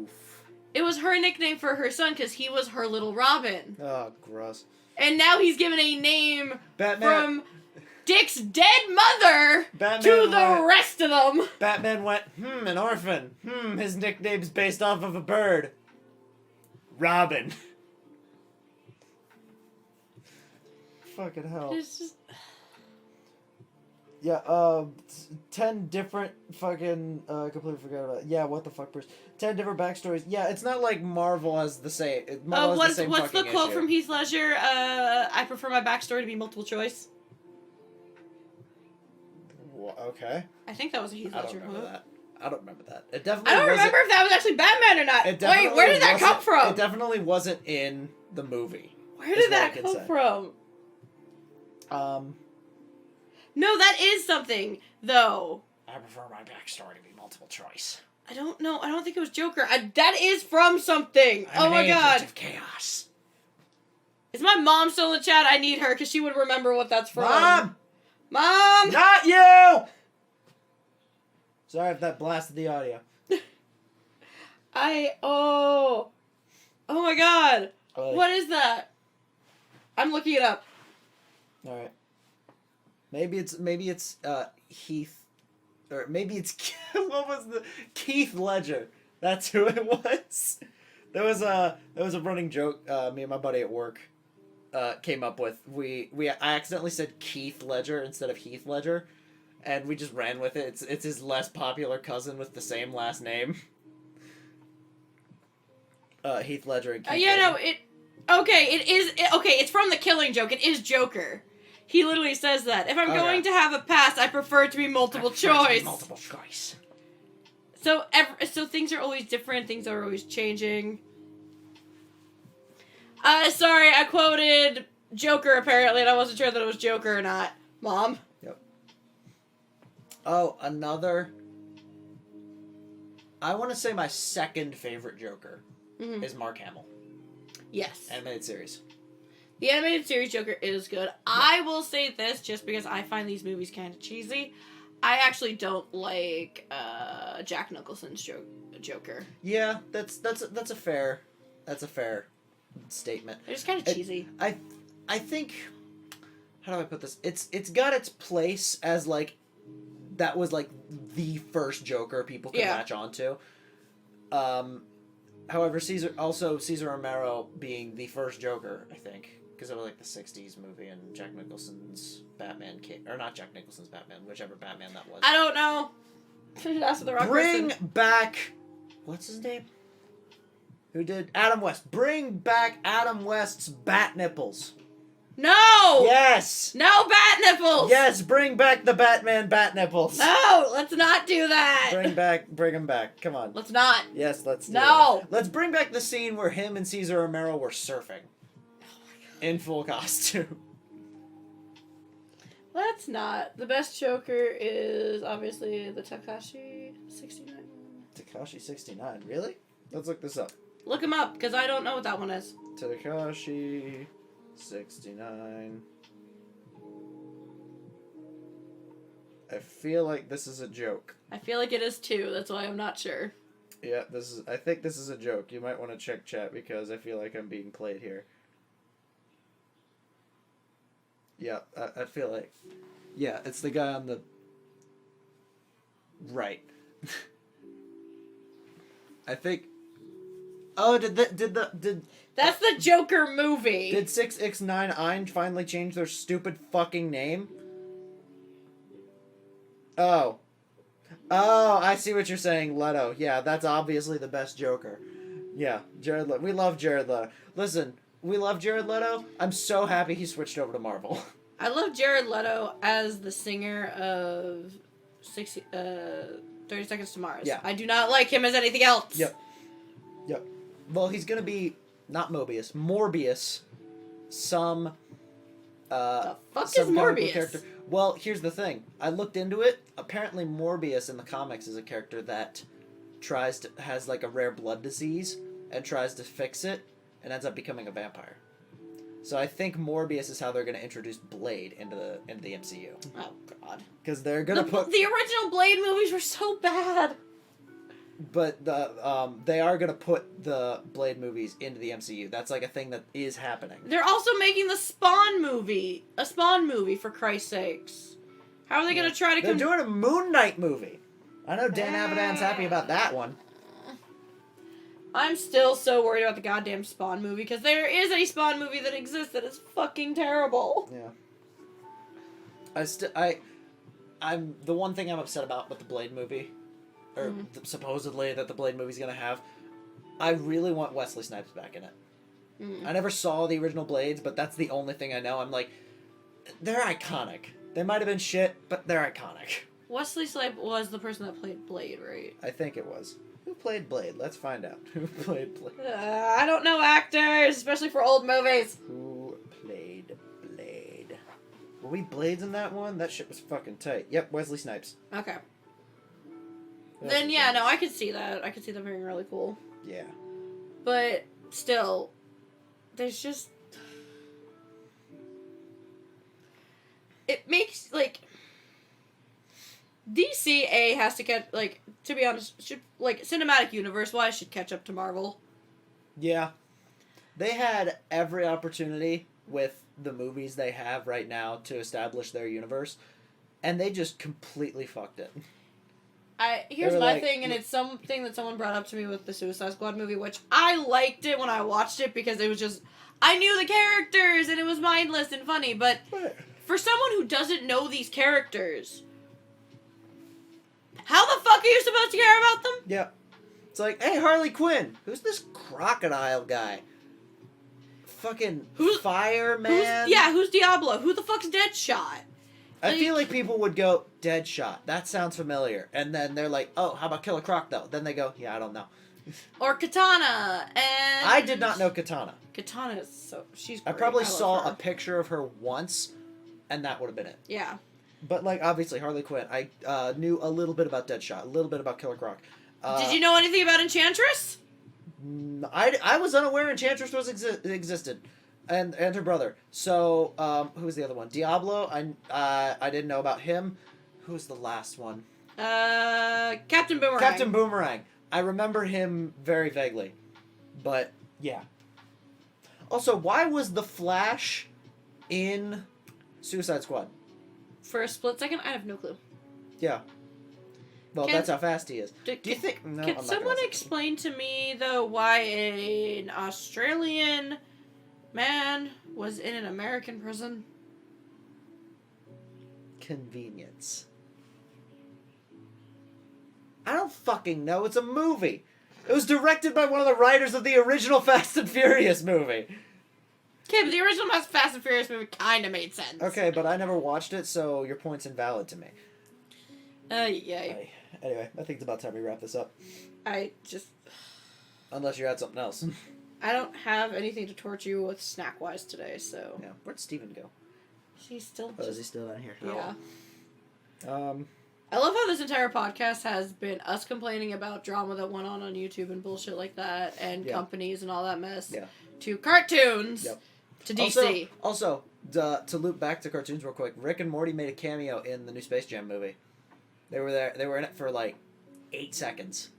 [SPEAKER 2] Oof.
[SPEAKER 1] It was her nickname for her son because he was her little Robin.
[SPEAKER 2] Oh, gross.
[SPEAKER 1] And now he's given a name
[SPEAKER 2] Batman.
[SPEAKER 1] from Dick's dead mother to the rest of them.
[SPEAKER 2] Batman went, an orphan. His nickname's based off of a bird. Robin. Fucking hell.
[SPEAKER 1] It's just...
[SPEAKER 2] Yeah, 10 different fucking, completely forgot about it. Yeah, what the fuck, Bruce? 10 different backstories. Yeah, it's not like Marvel has the same,
[SPEAKER 1] what's the quote from Heath Ledger? I prefer my backstory to be multiple choice.
[SPEAKER 2] Okay.
[SPEAKER 1] I think that was a Heath Ledger quote.
[SPEAKER 2] I don't remember that. It definitely
[SPEAKER 1] I don't remember if that was actually Batman or not. Wait, where did that come from?
[SPEAKER 2] It definitely wasn't in the movie.
[SPEAKER 1] Where did that come from? No, that is something, though.
[SPEAKER 2] I prefer my backstory to be multiple choice.
[SPEAKER 1] I don't know. I don't think it was Joker. That is from something.
[SPEAKER 2] I'm
[SPEAKER 1] my god.
[SPEAKER 2] Agent of chaos.
[SPEAKER 1] Is my mom still in the chat? I need her because she would remember what that's from.
[SPEAKER 2] Mom! Not you! Sorry if that blasted the audio.
[SPEAKER 1] Oh my god. What is that? I'm looking it up.
[SPEAKER 2] Alright. Maybe it's Heath, or maybe it's what was the Keith Ledger? That's who it was. There was a running joke. Me and my buddy at work came up with. I accidentally said Keith Ledger instead of Heath Ledger, and we just ran with it. It's his less popular cousin with the same last name. Heath Ledger and Keith Ledger.
[SPEAKER 1] It's from The Killing Joke. It is Joker. He literally says that. If I'm going to have a pass, I prefer it to be multiple choice.
[SPEAKER 2] Multiple choice.
[SPEAKER 1] So things are always different. Things are always changing. Sorry, I quoted Joker apparently, and I wasn't sure that it was Joker or not. Mom?
[SPEAKER 2] Yep. Oh, another... I want to say my second favorite Joker is Mark Hamill.
[SPEAKER 1] Yes.
[SPEAKER 2] Animated series.
[SPEAKER 1] The animated series Joker is good. I will say this just because I find these movies kind of cheesy. I actually don't like Jack Nicholson's Joker.
[SPEAKER 2] Yeah, that's a fair statement.
[SPEAKER 1] They're just kind of cheesy.
[SPEAKER 2] I think, how do I put this? It's got its place as like that was like the first Joker people could latch onto. However, Caesar Romero being the first Joker, I think. Because it was like the 60s movie and Jack Nicholson's Batman or not Jack Nicholson's Batman, whichever Batman that was.
[SPEAKER 1] I don't know. That's the wrong
[SPEAKER 2] Bring
[SPEAKER 1] person.
[SPEAKER 2] back, what's his name? Who did Adam West? Bring back Adam West's Bat Nipples.
[SPEAKER 1] No!
[SPEAKER 2] Yes!
[SPEAKER 1] No bat nipples!
[SPEAKER 2] Yes, bring back the Batman Bat Nipples.
[SPEAKER 1] No, let's not do that.
[SPEAKER 2] Bring him back. Come on.
[SPEAKER 1] Let's not.
[SPEAKER 2] Yes, let's do
[SPEAKER 1] No.
[SPEAKER 2] it. Let's bring back the scene where him and Caesar Romero were surfing. In full costume.
[SPEAKER 1] Let's not. The best Joker is obviously the Tekashi 69.
[SPEAKER 2] Tekashi 69, really? Let's look this up.
[SPEAKER 1] Look him up, because I don't know what that one is.
[SPEAKER 2] Tekashi 69. I feel like this is a joke.
[SPEAKER 1] I feel like it is too, that's why I'm not sure.
[SPEAKER 2] Yeah, I think this is a joke. You might want to check chat because I feel like I'm being played here. Yeah, I feel like... Yeah, it's the guy on the... Right. I think... Oh, did...
[SPEAKER 1] That's the Joker movie!
[SPEAKER 2] Did 6X9 finally change their stupid fucking name? Oh. Oh, I see what you're saying, Leto. Yeah, that's obviously the best Joker. Yeah, Jared Leto. We love Jared Leto. Listen... We love Jared Leto. I'm so happy he switched over to Marvel.
[SPEAKER 1] I love Jared Leto as the singer of 30 Seconds to Mars.
[SPEAKER 2] Yeah.
[SPEAKER 1] I do not like him as anything else.
[SPEAKER 2] Yep. Well, he's gonna be, not Morbius, some
[SPEAKER 1] The fuck is
[SPEAKER 2] some comic book
[SPEAKER 1] Morbius?
[SPEAKER 2] character. Well, here's the thing. I looked into it. Apparently, Morbius in the comics is a character that has like a rare blood disease and tries to fix it and ends up becoming a vampire. So I think Morbius is how they're going to introduce Blade into the MCU.
[SPEAKER 1] Oh God!
[SPEAKER 2] Because they're going to put
[SPEAKER 1] the original Blade movies were so bad.
[SPEAKER 2] But they are going to put the Blade movies into the MCU. That's like a thing that is happening.
[SPEAKER 1] They're also making the Spawn movie. A Spawn movie, for Christ's sakes. How are they going to try to...
[SPEAKER 2] They're doing a Moon Knight movie. I know Dan Avidan's happy about that one.
[SPEAKER 1] I'm still so worried about the goddamn Spawn movie, because there is a Spawn movie that exists that is fucking terrible.
[SPEAKER 2] Yeah. I'm the one thing I'm upset about with the Blade movie, or supposedly that the Blade movie's gonna have, I really want Wesley Snipes back in it. I never saw the original Blades, but that's the only thing I know. I'm like, they're iconic. They might have been shit, but they're iconic.
[SPEAKER 1] Wesley Snipes was the person that played Blade, right?
[SPEAKER 2] I think it was. Who played Blade? Let's find out. Who played Blade?
[SPEAKER 1] I don't know actors, especially for old movies.
[SPEAKER 2] Who played Blade? Were we Blades in that one? That shit was fucking tight. Yep, Wesley Snipes.
[SPEAKER 1] Okay. Then, yeah, no, I could see that. I could see that being really cool.
[SPEAKER 2] Yeah.
[SPEAKER 1] But, still, there's just... It makes, like... DCA has to get, like, to be honest, should, like, cinematic universe-wise, should catch up to Marvel.
[SPEAKER 2] Yeah. They had every opportunity with the movies they have right now to establish their universe, and they just completely fucked it.
[SPEAKER 1] Here's my thing, and it's something that someone brought up to me with the Suicide Squad movie, which I liked it when I watched it because it was just, I knew the characters and it was mindless and funny, but for someone who doesn't know these characters, how the fuck are you supposed to care about them?
[SPEAKER 2] Yeah. It's like, hey, Harley Quinn, who's this crocodile guy? Fucking Fireman?
[SPEAKER 1] Who's Diablo? Who the fuck's Deadshot?
[SPEAKER 2] I feel like people would go, Deadshot, that sounds familiar. And then they're like, oh, how about Killer Croc, though? Then they go, yeah, I don't know.
[SPEAKER 1] Or Katana, and...
[SPEAKER 2] I did not know Katana.
[SPEAKER 1] Katana is so... She's great.
[SPEAKER 2] I probably
[SPEAKER 1] love
[SPEAKER 2] saw
[SPEAKER 1] her.
[SPEAKER 2] a picture of her once, and that would have been it.
[SPEAKER 1] Yeah.
[SPEAKER 2] But, like, obviously, Harley Quinn. I knew a little bit about Deadshot, a little bit about Killer Croc.
[SPEAKER 1] Did you know anything about Enchantress?
[SPEAKER 2] I was unaware Enchantress existed. And her brother. So, who was the other one? Diablo. I didn't know about him. Who was the last one?
[SPEAKER 1] Captain Boomerang.
[SPEAKER 2] Captain Boomerang. I remember him very vaguely. But, yeah. Also, why was the Flash in Suicide Squad?
[SPEAKER 1] For a split second, I have no clue.
[SPEAKER 2] Yeah. Well, that's how fast he is. Do you think... No,
[SPEAKER 1] Can someone explain to me, though, why an Australian... man was in an American prison?
[SPEAKER 2] Convenience. I don't fucking know. It's a movie. It was directed by one of the writers of the original Fast and Furious movie.
[SPEAKER 1] Okay, but the original Fast and Furious movie kind of made sense.
[SPEAKER 2] Okay, but I never watched it, so your point's invalid to me.
[SPEAKER 1] Yeah.
[SPEAKER 2] Anyway, I think it's about time we wrap this up. Unless you had something else.
[SPEAKER 1] I don't have anything to torture you with snack-wise today, so...
[SPEAKER 2] Yeah. Where'd Steven go?
[SPEAKER 1] He's still
[SPEAKER 2] Oh, is he still down here?
[SPEAKER 1] Yeah.
[SPEAKER 2] Oh.
[SPEAKER 1] I love how this entire podcast has been us complaining about drama that went on YouTube and bullshit like that, and companies and all that mess, to cartoons, to DC.
[SPEAKER 2] Also, to loop back to cartoons real quick, Rick and Morty made a cameo in the new Space Jam movie. They were there. They were in it for like 8 seconds.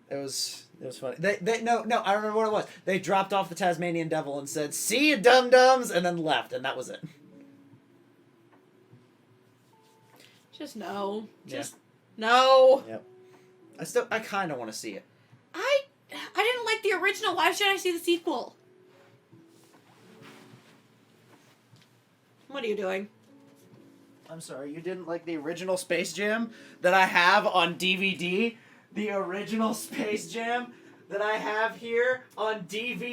[SPEAKER 2] It was funny. No, I remember what it was. They dropped off the Tasmanian Devil and said, "See you, dum-dums," and then left, and that was it.
[SPEAKER 1] Just no. No.
[SPEAKER 2] Yep. I kind of want to see it.
[SPEAKER 1] I didn't like the original. Why should I see the sequel? What are you doing?
[SPEAKER 2] I'm sorry, you didn't like the original Space Jam that I have on DVD? The original Space Jam that I have here on DVD?